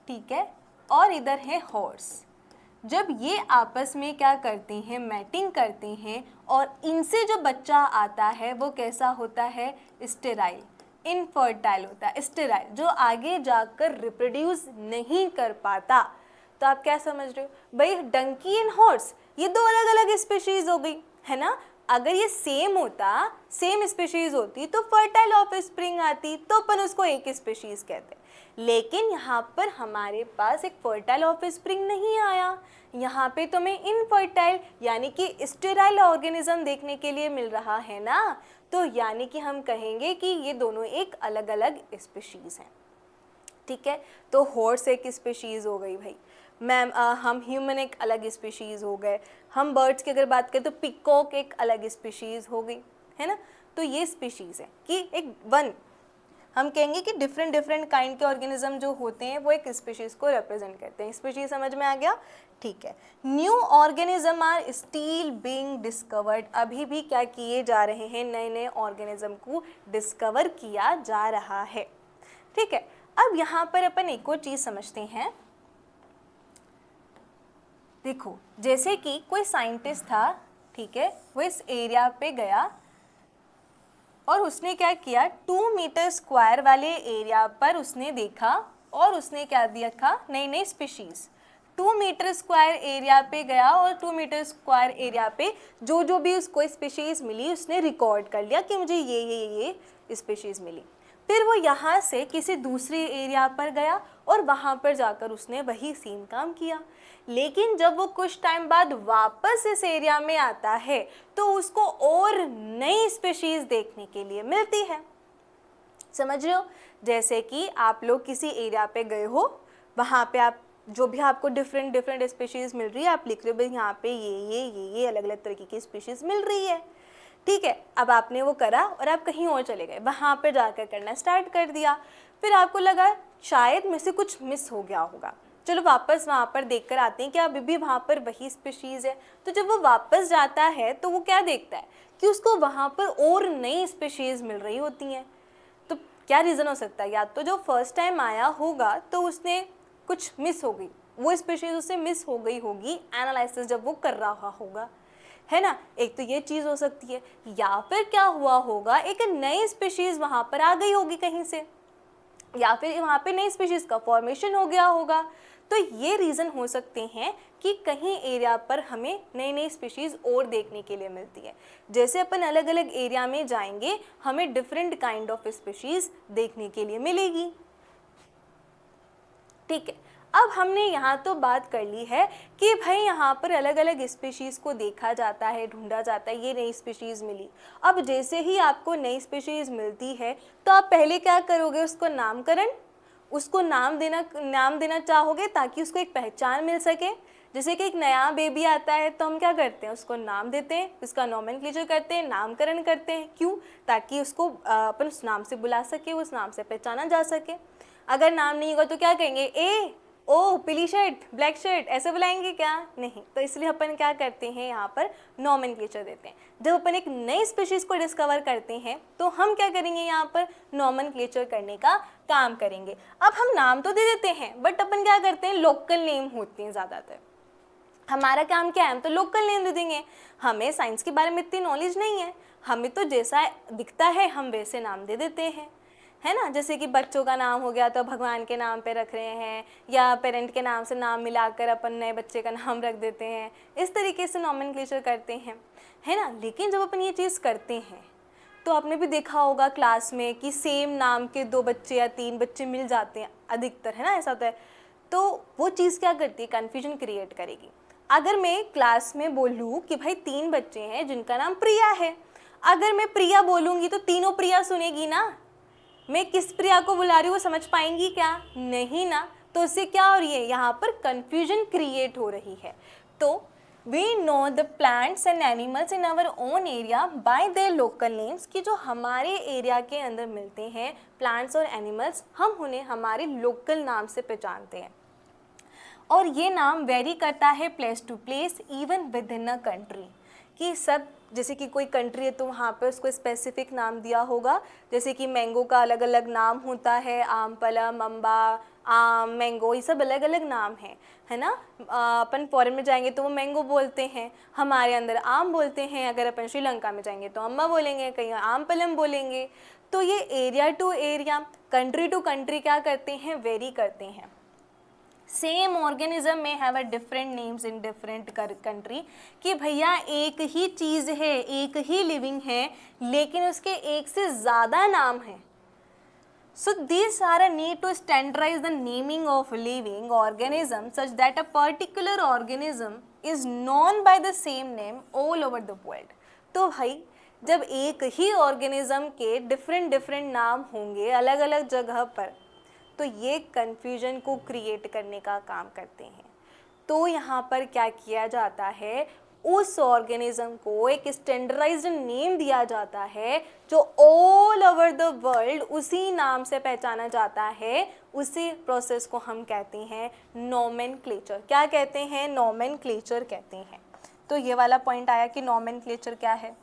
Speaker 1: ठीक है, और इधर है हॉर्स, जब ये आपस में क्या करते हैं, मैटिंग करते हैं, और इनसे जो बच्चा आता है वो कैसा होता है, स्टेराइल, इनफर्टाइल होता है, स्टेराइल, जो आगे जाकर रिप्रोड्यूस नहीं कर पाता। तो आप क्या समझ रहे हो भाई, डंकी एंड हॉर्स ये दो अलग अलग स्पीशीज हो गई, है ना। अगर ये सेम होता, सेम स्पीशीज होती तो फर्टाइल ऑफस्प्रिंग आती, तो अपन उसको एक स्पीशीज कहते। लेकिन यहाँ पर हमारे पास एक फर्टाइल ऑफस्प्रिंग नहीं आया, यहाँ पे तुम्हें इनफर्टाइल यानी कि स्टेराइल ऑर्गेनिज्म देखने के लिए मिल रहा है ना। तो यानी कि हम कहेंगे कि ये दोनों एक अलग अलग स्पीशीज हैं, ठीक है। तो हॉर्स एक स्पीशीज हो गई भाई मैम, हम ह्यूमन एक अलग स्पीशीज़ हो गए, हम बर्ड्स की अगर बात करें तो पिकॉक एक अलग स्पीशीज़ हो गई, है ना। तो ये स्पीशीज़ है कि एक वन, हम कहेंगे कि डिफरेंट काइंड के ऑर्गेनिज्म जो होते हैं वो एक स्पीशीज़ को रिप्रेजेंट करते हैं। स्पीशीज़ समझ में आ गया, ठीक है। New organism are still being discovered, अभी भी क्या किए जा रहे हैं, नए नए ऑर्गेनिज्म को डिस्कवर किया जा रहा है, ठीक है। अब यहाँ पर अपन एक और चीज़ समझते हैं। देखो, जैसे कि कोई साइंटिस्ट था, ठीक है, वो इस एरिया पे गया और उसने क्या किया, 2 मीटर स्क्वायर वाले एरिया पर उसने देखा और उसने क्या देखा, नई नई स्पीशीज़। 2 मीटर स्क्वायर एरिया पे गया और 2 मीटर स्क्वायर एरिया पे जो भी उसको स्पीशीज़ मिली उसने रिकॉर्ड कर लिया कि मुझे ये स्पीशीज़ मिली। फिर वो यहाँ से किसी दूसरे एरिया पर गया और वहाँ पर जाकर उसने वही सेम काम किया। लेकिन जब वो कुछ टाइम बाद वापस इस एरिया में आता है तो उसको और नई स्पीशीज़ देखने के लिए मिलती है, समझ रहे हो? जैसे कि आप लोग किसी एरिया पे गए हो, वहाँ पे आप जो भी आपको डिफरेंट डिफरेंट स्पीशीज़ मिल रही है, आप लिख रहे हो भाई यहाँ पे ये अलग अलग तरीके की स्पीशीज़ मिल रही है, ठीक है। अब आपने वो करा और आप कहीं और चले गए, वहाँ पे जाकर करना स्टार्ट कर दिया, फिर आपको लगा शायद में से कुछ मिस हो गया होगा, चलो वापस वहाँ पर देख कर आते हैं कि अभी भी वहाँ पर वही स्पीशीज़ है। तो जब वो वापस जाता है तो वो क्या देखता है कि उसको वहाँ पर और नई स्पीशीज़ मिल रही होती हैं। तो क्या रीज़न हो सकता है? या तो जो फर्स्ट टाइम आया होगा तो उसने कुछ मिस हो गई, वो स्पीशीज़ उससे मिस हो गई होगी एनालिसिस जब वो कर रहा होगा, है ना। एक तो ये चीज़ हो सकती है, या फिर क्या हुआ होगा, एक नई स्पीशीज़ वहाँ पर आ गई होगी कहीं से, या फिर वहाँ पे नई स्पीशीज़ का फॉर्मेशन हो गया होगा। तो ये रीज़न हो सकते हैं कि कहीं एरिया पर हमें नई नई स्पीशीज़ और देखने के लिए मिलती है। जैसे अपन अलग अलग एरिया में जाएंगे, हमें डिफरेंट काइंड ऑफ स्पीशीज़ देखने के लिए मिलेगी, ठीक है। अब हमने यहाँ तो बात कर ली है कि भाई यहाँ पर अलग अलग स्पीशीज़ को देखा जाता है, ढूंढा जाता है, ये नई स्पीशीज़ मिली। अब जैसे ही आपको नई स्पीशीज़ मिलती है तो आप पहले क्या करोगे, उसको नामकरण, उसको नाम देना चाहोगे ताकि उसको एक पहचान मिल सके। जैसे कि एक नया बेबी आता है तो हम क्या करते हैं, उसको नाम देते हैं, उसका नोमेनक्लेचर करते हैं, नामकरण करते हैं। क्यों? ताकि उसको अपन उस नाम से बुला सके, उस नाम से पहचाना जा सके। अगर नाम नहीं होगा तो क्या कहेंगे, ए ओ पीली शर्ट, ब्लैक शर्ट, ऐसे बुलाएंगे क्या? नहीं। तो इसलिए अपन क्या करते हैं, यहाँ पर नोमेनक्लेचर देते हैं। जब अपन एक नई स्पीशीज़ को डिस्कवर करते हैं तो हम क्या करेंगे, यहाँ पर नोमेनक्लेचर करने का काम करेंगे। अब हम नाम तो दे देते हैं, बट अपन क्या करते हैं, लोकल नेम होते हैं ज़्यादातर। हमारा काम क्या है, हम तो लोकल नेम दे देंगे। हमें साइंस के बारे में इतनी नॉलेज नहीं है, हमें तो जैसा दिखता है हम वैसे नाम दे देते हैं, है ना। जैसे कि बच्चों का नाम हो गया तो भगवान के नाम पे रख रहे हैं, या पेरेंट के नाम से नाम मिलाकर अपन नए बच्चे का नाम रख देते हैं। इस तरीके से नॉमेनक्लेचर करते हैं, है ना। लेकिन जब अपन ये चीज़ करते हैं तो आपने भी देखा होगा क्लास में कि सेम नाम के 2 बच्चे या 3 बच्चे मिल जाते हैं अधिकतर, है ना, ऐसा होता है। तो वो चीज़ क्या करती है, कन्फ्यूजन क्रिएट करेगी। अगर मैं क्लास में बोलूँ कि भाई 3 बच्चे हैं जिनका नाम प्रिया है, अगर मैं प्रिया बोलूँगी तो तीनों प्रिया सुनेगी ना, मैं किस प्रिया को बुला रही हूँ वो समझ पाएंगी क्या? नहीं ना। तो इससे क्या हो रही है, यहाँ पर कन्फ्यूजन क्रिएट हो रही है। तो we know the plants and animals in our own area by their local names, कि जो हमारे एरिया के अंदर मिलते हैं प्लांट्स और एनिमल्स, हम उन्हें हमारे लोकल नाम से पहचानते हैं। और ये नाम वेरी करता है place to place, even within a country, कि सब जैसे कि कोई कंट्री है तो वहाँ पे उसको स्पेसिफिक नाम दिया होगा। जैसे कि मैंगो का अलग अलग नाम होता है, आम पलम, अम्बा, आम, मैंगो, ये सब अलग अलग नाम है ना। अपन फॉरेन में जाएंगे तो वो मैंगो बोलते हैं, हमारे अंदर आम बोलते हैं। अगर अपन श्रीलंका में जाएंगे तो अम्बा बोलेंगे, कहीं आम पलम बोलेंगे। तो ये area to area, country to country क्या करते हैं, वेरी करते हैं। Same organism may have a different names in different country, कि भैया एक ही चीज़ है, एक ही लिविंग है, लेकिन उसके एक से ज़्यादा नाम हैं। So these are a need to standardize the naming of living organism such that a particular organism is known by the same name all over the world. तो भाई जब एक ही ऑर्गेनिज्म के डिफरेंट नाम होंगे अलग अलग जगह पर, तो ये कन्फ्यूजन को क्रिएट करने का काम करते हैं। तो यहाँ पर क्या किया जाता है, उस ऑर्गेनिज्म को एक स्टैंडर्डाइज्ड नेम दिया जाता है जो ऑल ओवर द वर्ल्ड उसी नाम से पहचाना जाता है। उसी प्रोसेस को हम कहते हैं नोमेनक्लेचर। क्या कहते हैं, नोमेनक्लेचर कहते हैं। तो ये वाला पॉइंट आया कि नोमेनक्लेचर क्या है,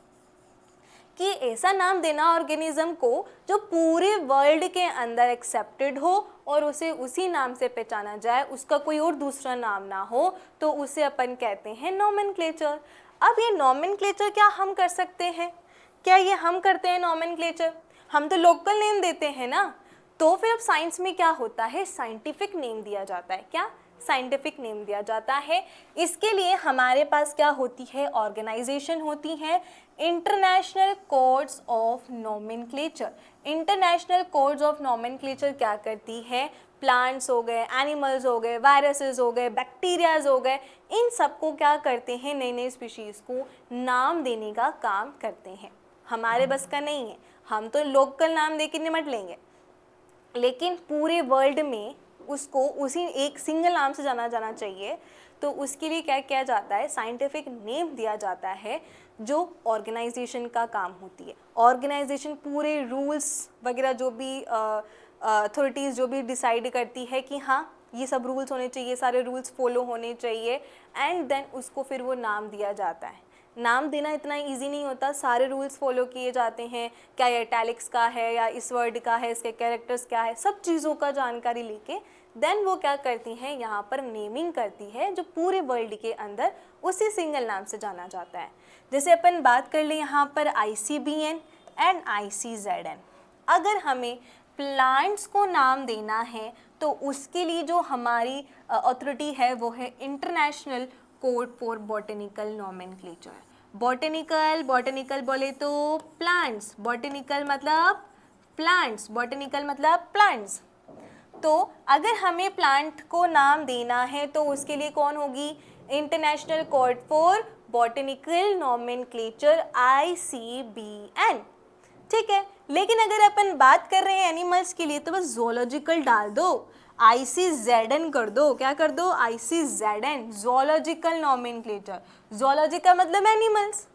Speaker 1: कि ऐसा नाम देना ऑर्गेनिज्म को जो पूरे वर्ल्ड के अंदर एक्सेप्टेड हो और उसे उसी नाम से पहचाना जाए, उसका कोई और दूसरा नाम ना हो, तो उसे अपन कहते हैं नोमेनक्लेचर। अब ये नोमेनक्लेचर क्या हम कर सकते हैं, क्या ये हम करते हैं नोमेनक्लेचर? हम तो लोकल नेम देते हैं ना। तो फिर अब साइंस में क्या होता है, साइंटिफिक नेम दिया जाता है। क्या? साइंटिफिक नेम दिया जाता है। इसके लिए हमारे पास क्या होती है, ऑर्गेनाइजेशन होती है, international codes of nomenclature. International codes of nomenclature क्या करती है, प्लांट्स हो गए, एनिमल्स हो गए, वायरसेस हो गए, बैक्टीरियाज हो गए, इन सबको क्या करते हैं, नई नई स्पीशीज़ को नाम देने का काम करते हैं। हमारे बस का नहीं है, हम तो लोकल नाम दे के निमट लेंगे, लेकिन पूरे वर्ल्ड में उसको उसी एक सिंगल नाम से जाना जाना चाहिए। तो उसके लिए क्या किया जाता है, साइंटिफिक नेम दिया जाता है जो ऑर्गेनाइजेशन का काम होती है। ऑर्गेनाइजेशन पूरे रूल्स वगैरह जो भी अथॉरिटीज़ जो भी डिसाइड करती है कि हाँ ये सब रूल्स होने चाहिए, सारे रूल्स फॉलो होने चाहिए, एंड देन उसको फिर वो नाम दिया जाता है। नाम देना इतना इजी नहीं होता, सारे रूल्स फॉलो किए जाते हैं, क्या ये इटैलिक्स का है या इस वर्ड का है, इसके कैरेक्टर्स क्या है, सब चीज़ों का जानकारी लेके देन वो क्या करती हैं, यहाँ पर नेमिंग करती है जो पूरे वर्ल्ड के अंदर उसी सिंगल नाम से जाना जाता है। जैसे अपन बात कर लें यहाँ पर ICBN एंड ICZN। अगर हमें प्लांट्स को नाम देना है तो उसके लिए जो हमारी अथॉरिटी है वो है international code for botanical nomenclature. Botanical बोले तो प्लांट्स, बॉटनिकल मतलब प्लांट्स, बॉटनिकल मतलब प्लांट्स। तो अगर हमें प्लांट को नाम देना है तो उसके लिए कौन होगी, international code for botanical nomenclature ICBN, ठीक है। लेकिन अगर अपन बात कर रहे हैं एनिमल्स के लिए तो बस जोलॉजिकल डाल दो, ICZN कर दो, क्या कर दो, ICZN, जोलॉजिकल नॉमेनक्लेचर। जोलॉजिकल मतलब एनिमल्स,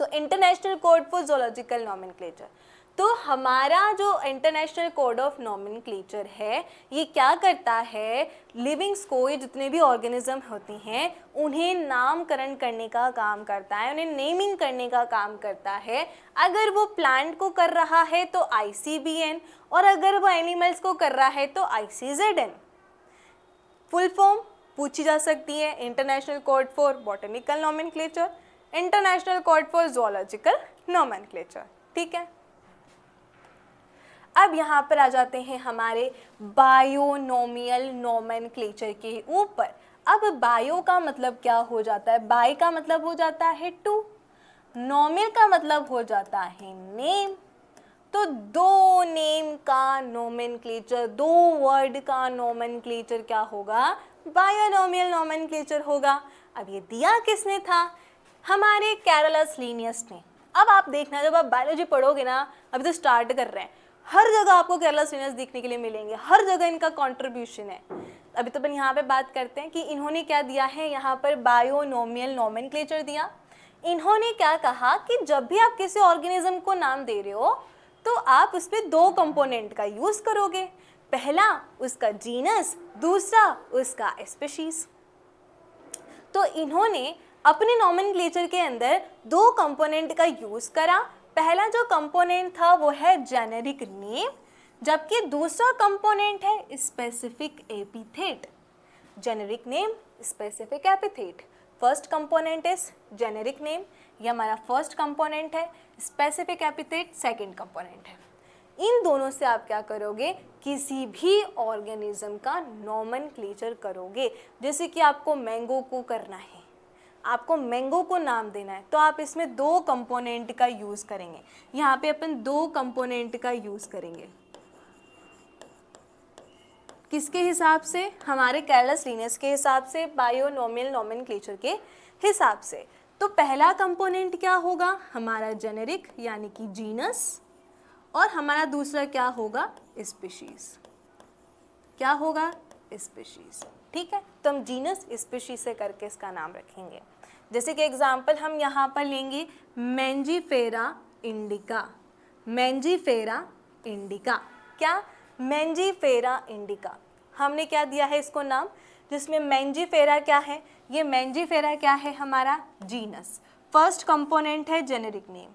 Speaker 1: तो international code for zoological nomenclature. तो हमारा जो इंटरनेशनल कोड ऑफ नॉमेनक्लेचर है ये क्या करता है, लिविंग्स को, ये जितने भी ऑर्गेनिज्म होते हैं उन्हें नामकरण करने का काम करता है, उन्हें नेमिंग करने का काम करता है। अगर वो प्लांट को कर रहा है तो ICBN, और अगर वो एनिमल्स को कर रहा है तो ICZN। फुल फॉर्म पूछी जा सकती है, international code for botanical nomenclature, international code for zoological nomenclature, ठीक है। अब यहाँ पर आ जाते हैं हमारे बायोनोमियल नॉमेनक्लेचर के ऊपर। अब बायो का मतलब क्या हो जाता है, बाय का मतलब हो जाता है टू, नोमियल का मतलब हो जाता है नेम। तो दो नेम का नोमेनक्लेचर, दो वर्ड का नोमेनक्लेचर क्या होगा, बायोनोमियल नोमेनक्लेचर होगा। अब ये दिया किसने था, हमारे कैरोलस लिनियस ने। अब आप देखना जब आप बायोलॉजी पढ़ोगे ना, अभी तो स्टार्ट कर रहे हैं, हर जगह आपको कैरोलस लिनियस देखने के लिए मिलेंगे, हर जगह इनका कंट्रीब्यूशन है। अभी तो अपन यहाँ पे बात करते हैं कि इन्होंने क्या दिया है, यहाँ पर बायोनोमियल नोमेनक्लेचर दिया। इन्होंने क्या कहा कि जब भी आप किसी ऑर्गेनिज्म को नाम दे रहे हो तो आप उसमें दो कंपोनेंट का यूज करोगे, पहला उसका जीनस, दूसरा उसका स्पीशीज। तो इन्होंने अपने नॉमेनक्लेचर के अंदर दो कंपोनेंट का यूज करा। पहला जो कंपोनेंट था वो है जेनेरिक नेम, जबकि दूसरा कंपोनेंट है specific epithet. Generic name, specific epithet. First component is generic name, ये हमारा फर्स्ट कंपोनेंट है। स्पेसिफिक एपिथेट सेकंड कंपोनेंट है। इन दोनों से आप क्या करोगे, किसी भी ऑर्गेनिज्म का नॉमेनक्लेचर करोगे। जैसे कि आपको मैंगो को करना है, आपको मैंगो को नाम देना है, तो आप इसमें दो कंपोनेंट का यूज करेंगे। यहाँ पे अपन दो कंपोनेंट का यूज करेंगे, किसके हिसाब से, हमारे कैरोलस लिनियस के हिसाब से, बायोनोमियल नॉमेनक्लेचर के हिसाब से। तो पहला कंपोनेंट क्या होगा, हमारा जेनेरिक यानी कि जीनस, और हमारा दूसरा क्या होगा, स्पीशीज। क्या होगा, स्पीशीज, ठीक है। तो हम जीनस स्पीशीज से करके इसका नाम रखेंगे। जैसे कि एग्जांपल हम यहाँ पर लेंगे मैंजीफेरा इंडिका। मैंजीफेरा इंडिका, क्या, मैंजीफेरा इंडिका, हमने क्या दिया है इसको नाम, जिसमें मैंजीफेरा क्या है, ये मैंजीफेरा क्या है, हमारा जीनस, फर्स्ट कंपोनेंट है जेनेरिक नेम।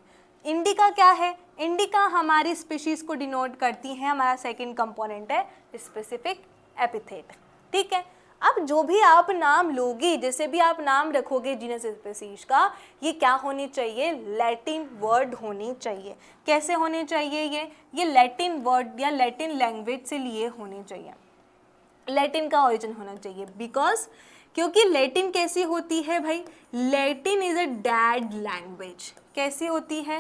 Speaker 1: इंडिका क्या है, इंडिका हमारी स्पीशीज को डिनोट करती है, हमारा सेकंड कंपोनेंट है स्पेसिफिक एपिथेट, ठीक है। अब जो भी आप नाम लोगे, जैसे भी आप नाम रखोगे जीनस स्पीशीज का, ये क्या होनी चाहिए, लैटिन वर्ड होनी चाहिए। कैसे होने चाहिए, ये लैटिन वर्ड या लैटिन लैंग्वेज से लिए होने चाहिए, लैटिन का ओरिजिन होना चाहिए। बिकॉज क्योंकि लैटिन कैसी होती है भाई, Latin is a dead language. कैसी होती है,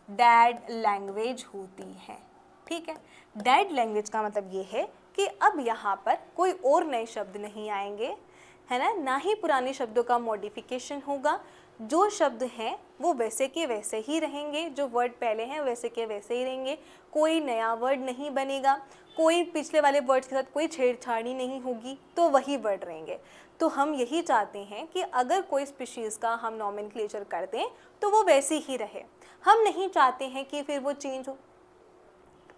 Speaker 1: डेड लैंग्वेज होती है, ठीक है। डेड लैंग्वेज का मतलब ये है कि अब यहाँ पर कोई और नए शब्द नहीं आएंगे, है ना ही पुराने शब्दों का मॉडिफिकेशन होगा। जो शब्द हैं वो वैसे के वैसे ही रहेंगे, जो वर्ड पहले हैं वैसे के वैसे ही रहेंगे, कोई नया वर्ड नहीं बनेगा, कोई पिछले वाले वर्ड्स के साथ कोई छेड़छाड़ी नहीं होगी, तो वही वर्ड रहेंगे। तो हम यही चाहते हैं कि अगर कोई स्पीशीज़ का हम नॉमेनक्लेचर कर दें तो वो वैसे ही रहे। हम नहीं चाहते हैं कि फिर वो चेंज हो,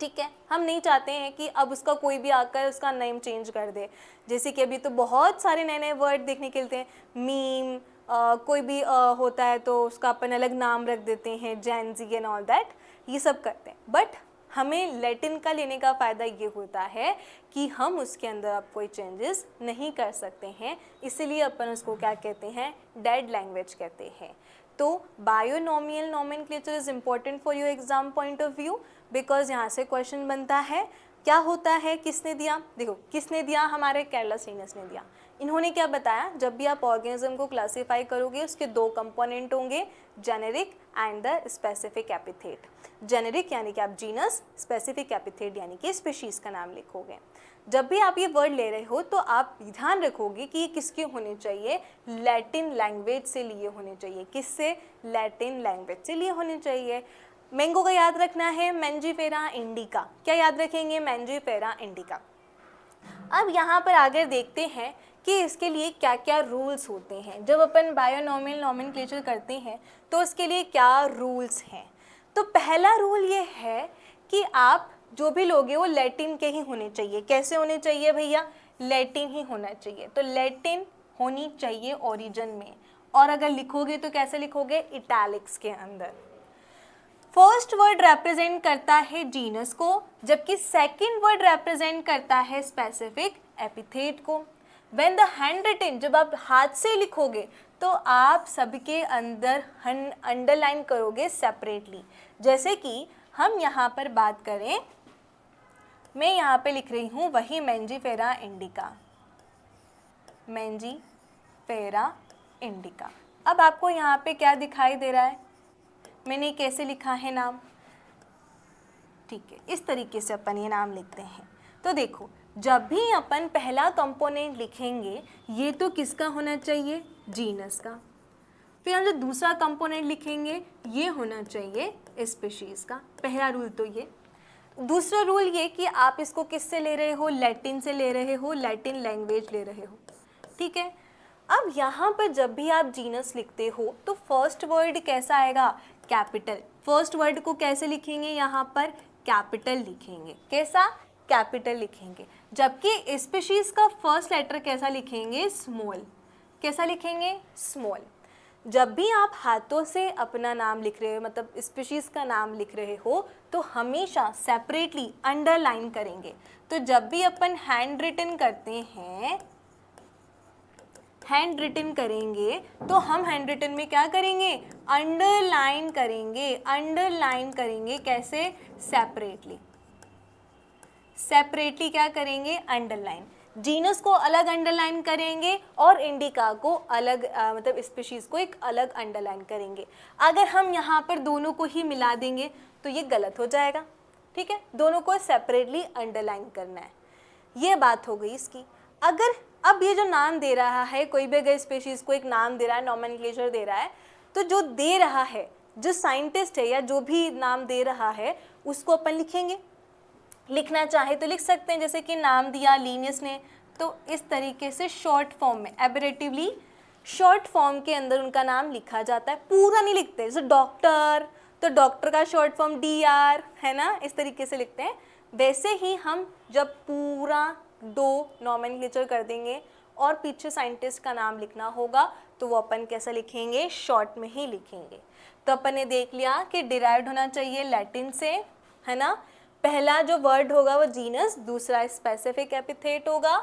Speaker 1: ठीक है। हम नहीं चाहते हैं कि अब उसका कोई भी आकर उसका नेम चेंज कर दे। जैसे कि अभी तो बहुत सारे नए नए वर्ड देखने के मिलते हैं, मीम, कोई भी होता है तो उसका अपन अलग नाम रख देते हैं, जेन ज़ी एंड ऑल दैट, ये सब करते हैं। बट हमें लैटिन का लेने का फ़ायदा ये होता है कि हम उसके अंदर अब कोई चेंजेस नहीं कर सकते हैं, इसीलिए अपन उसको क्या कहते हैं, डेड लैंग्वेज कहते हैं। तो binomial nomenclature is important for your exam point of view, because यहाँ से क्वेश्चन बनता है क्या होता है, किसने दिया, देखो किसने दिया, हमारे केरला श्रीनिवास ने दिया। इन्होंने क्या बताया, जब भी आप ऑर्गेनिज्म को क्लासीफाई करोगे उसके दो कंपोनेंट होंगे, generic and the specific epithet. Generic यानी कि आप जीनस, स्पेसिफिक एपिथेट यानी कि स्पीशीज़ का नाम लिखोगे। जब भी आप ये वर्ड ले रहे हो तो आप ध्यान रखोगे कि ये किसके होने चाहिए, लैटिन लैंग्वेज से लिए होने चाहिए। किससे, लैटिन लैंग्वेज से लिए होने चाहिए। मैंगो का याद रखना है मैंजीफेरा इंडिका। क्या याद रखेंगे, मैंजीफेरा इंडिका। अब यहाँ पर आगे देखते हैं कि इसके लिए क्या क्या रूल्स होते हैं। जब अपन बायोनोमियल नॉमेनक्लेचर करते हैं तो उसके लिए क्या रूल्स हैं। तो पहला रूल ये है कि आप जो भी लोगे वो लैटिन के ही होने चाहिए। कैसे होने चाहिए भैया, लैटिन ही होना चाहिए। तो लैटिन होनी चाहिए ओरिजिन में, और अगर लिखोगे तो कैसे लिखोगे, इटैलिक्स के अंदर। फर्स्ट वर्ड रिप्रेजेंट करता है जीनस को, जबकि सेकंड वर्ड रिप्रेजेंट करता है स्पेसिफिक एपिथेट को। व्हेन द हैंड रिटन, जब आप हाथ से लिखोगे तो आप सबके अंदर अंडरलाइन करोगे सेपरेटली। जैसे कि हम यहाँ पर बात करें, मैं यहाँ पे लिख रही हूँ वही मैंजीफेरा इंडिका, मैंजीफेरा इंडिका। अब आपको यहाँ पे क्या दिखाई दे रहा है, मैंने कैसे लिखा है नाम, ठीक है, इस तरीके से अपन ये नाम लिखते हैं। तो देखो, जब भी अपन पहला कंपोनेंट लिखेंगे ये तो किसका होना चाहिए, जीनस का। फिर हम जो दूसरा कंपोनेंट लिखेंगे ये होना चाहिए स्पीशीज़ का। पहला रूल तो ये। दूसरा रूल ये कि आप इसको किससे ले रहे हो, लैटिन से ले रहे हो, लैटिन लैंग्वेज ले रहे हो, ठीक है। अब यहाँ पर जब भी आप जीनस लिखते हो तो फर्स्ट वर्ड कैसा आएगा, कैपिटल। फर्स्ट वर्ड को कैसे लिखेंगे, यहाँ पर कैपिटल लिखेंगे। कैसा, कैपिटल लिखेंगे। जबकि स्पीशीज़ का फर्स्ट लेटर कैसा लिखेंगे, स्मॉल। कैसा लिखेंगे, स्मॉल। जब भी आप हाथों से अपना नाम लिख रहे हो, मतलब स्पीशीज़ का नाम लिख रहे हो, तो हमेशा सेपरेटली अंडरलाइन करेंगे। तो जब भी अपन हैंड रिटन करते हैं, हैंड रिटन करेंगे तो हम हैंड रिटन में क्या करेंगे, अंडरलाइन करेंगे। अंडरलाइन करेंगे कैसे, सेपरेटली। सेपरेटली क्या करेंगे, अंडरलाइन। जीनस को अलग अंडरलाइन करेंगे और इंडिका को अलग, मतलब स्पीशीज़ को एक अलग अंडरलाइन करेंगे। अगर हम यहाँ पर दोनों को ही मिला देंगे तो ये गलत हो जाएगा, ठीक है। दोनों को सेपरेटली अंडरलाइन करना है, ये बात हो गई इसकी। अगर अब ये जो नाम दे रहा है, कोई भी अगर स्पीशीज़ को एक नाम दे रहा है, नॉमेनक्लेचर दे रहा है, तो जो दे रहा है, जो साइंटिस्ट है या जो भी नाम दे रहा है, उसको अपन लिखेंगे। लिखना चाहे तो लिख सकते हैं, जैसे कि नाम दिया लीनियस ने, तो इस तरीके से शॉर्ट फॉर्म में, एब्रेटिवली शॉर्ट फॉर्म के अंदर उनका नाम लिखा जाता है। पूरा नहीं लिखते, जैसे डॉक्टर, तो डॉक्टर का शॉर्ट फॉर्म DR है ना, इस तरीके से लिखते हैं। वैसे ही हम जब पूरा दो नॉमेनक्लेचर कर देंगे और पीछे साइंटिस्ट का नाम लिखना होगा तो वो अपन कैसा लिखेंगे, शॉर्ट में ही लिखेंगे। तो अपन ने देख लिया कि डिराइव्ड होना चाहिए लैटिन से, है ना। पहला जो वर्ड होगा वो जीनस, दूसरा स्पेसिफिक एपिथेट होगा।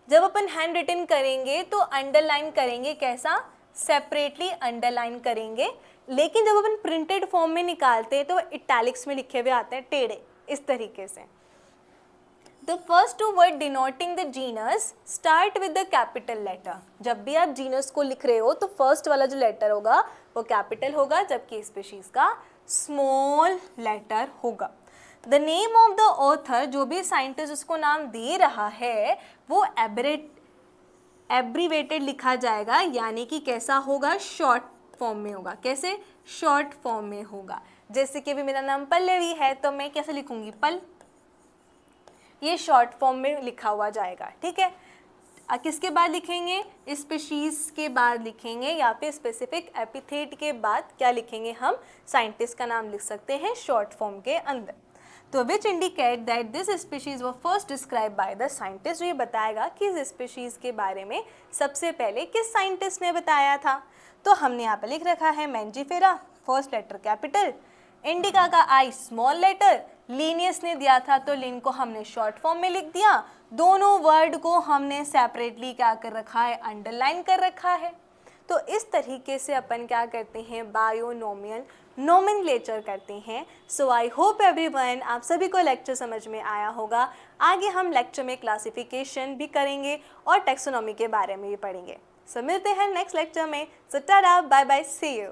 Speaker 1: जब अपन हैंड रिटन करेंगे तो अंडरलाइन करेंगे, कैसा, सेपरेटली अंडरलाइन करेंगे। लेकिन जब अपन प्रिंटेड फॉर्म में निकालते हैं तो इटैलिक्स में लिखे हुए आते हैं, टेढ़े, इस तरीके से। The first two word denoting the genus start with the capital letter. जब भी आप जीनस को लिख रहे हो तो फर्स्ट वाला जो लेटर होगा वो कैपिटल होगा, जबकि स्पीशीज का स्मॉल लेटर होगा। The name of the author, जो भी साइंटिस्ट उसको नाम दे रहा है, वो एब्रीवेटेड लिखा जाएगा, यानी कि कैसा होगा, शॉर्ट फॉर्म में होगा। कैसे? शॉर्ट फॉर्म में होगा। जैसे कि अभी मेरा नाम पल्लवी है तो मैं कैसे लिखूंगी? पल, ये शॉर्ट फॉर्म में लिखा हुआ जाएगा। ठीक है, किसके बाद लिखेंगे? स्पीशीज के बाद लिखेंगे, या फिर स्पेसिफिक एपिथेट के बाद क्या लिखेंगे हम? साइंटिस्ट का नाम लिख सकते हैं शॉर्ट फॉर्म के अंदर। तो which indicate that this species were first describe by the scientist, ये बताएगा कि इस स्पीशीज के बारे में सबसे पहले किस साइंटिस्ट ने बताया था। तो हमने यहाँ पे लिख रखा है Mangifera, first letter capital, indica का आई स्मॉल लेटर, लीनियस ने दिया था तो लिन को हमने शॉर्ट फॉर्म में लिख दिया। दोनों वर्ड को हमने सेपरेटली क्या कर रखा है? अंडरलाइन कर रखा है। तो इस तरीके से अपन क्या करते हैं? बायोनोमियल नोमेनक्लेचर करते हैं। सो आई होप एवरीवन, आप सभी को लेक्चर समझ में आया होगा। आगे हम लेक्चर में क्लासिफिकेशन भी करेंगे और टेक्सोनॉमी के बारे में भी पढ़ेंगे। सो मिलते हैं नेक्स्ट लेक्चर में। So tata, bye bye, see you.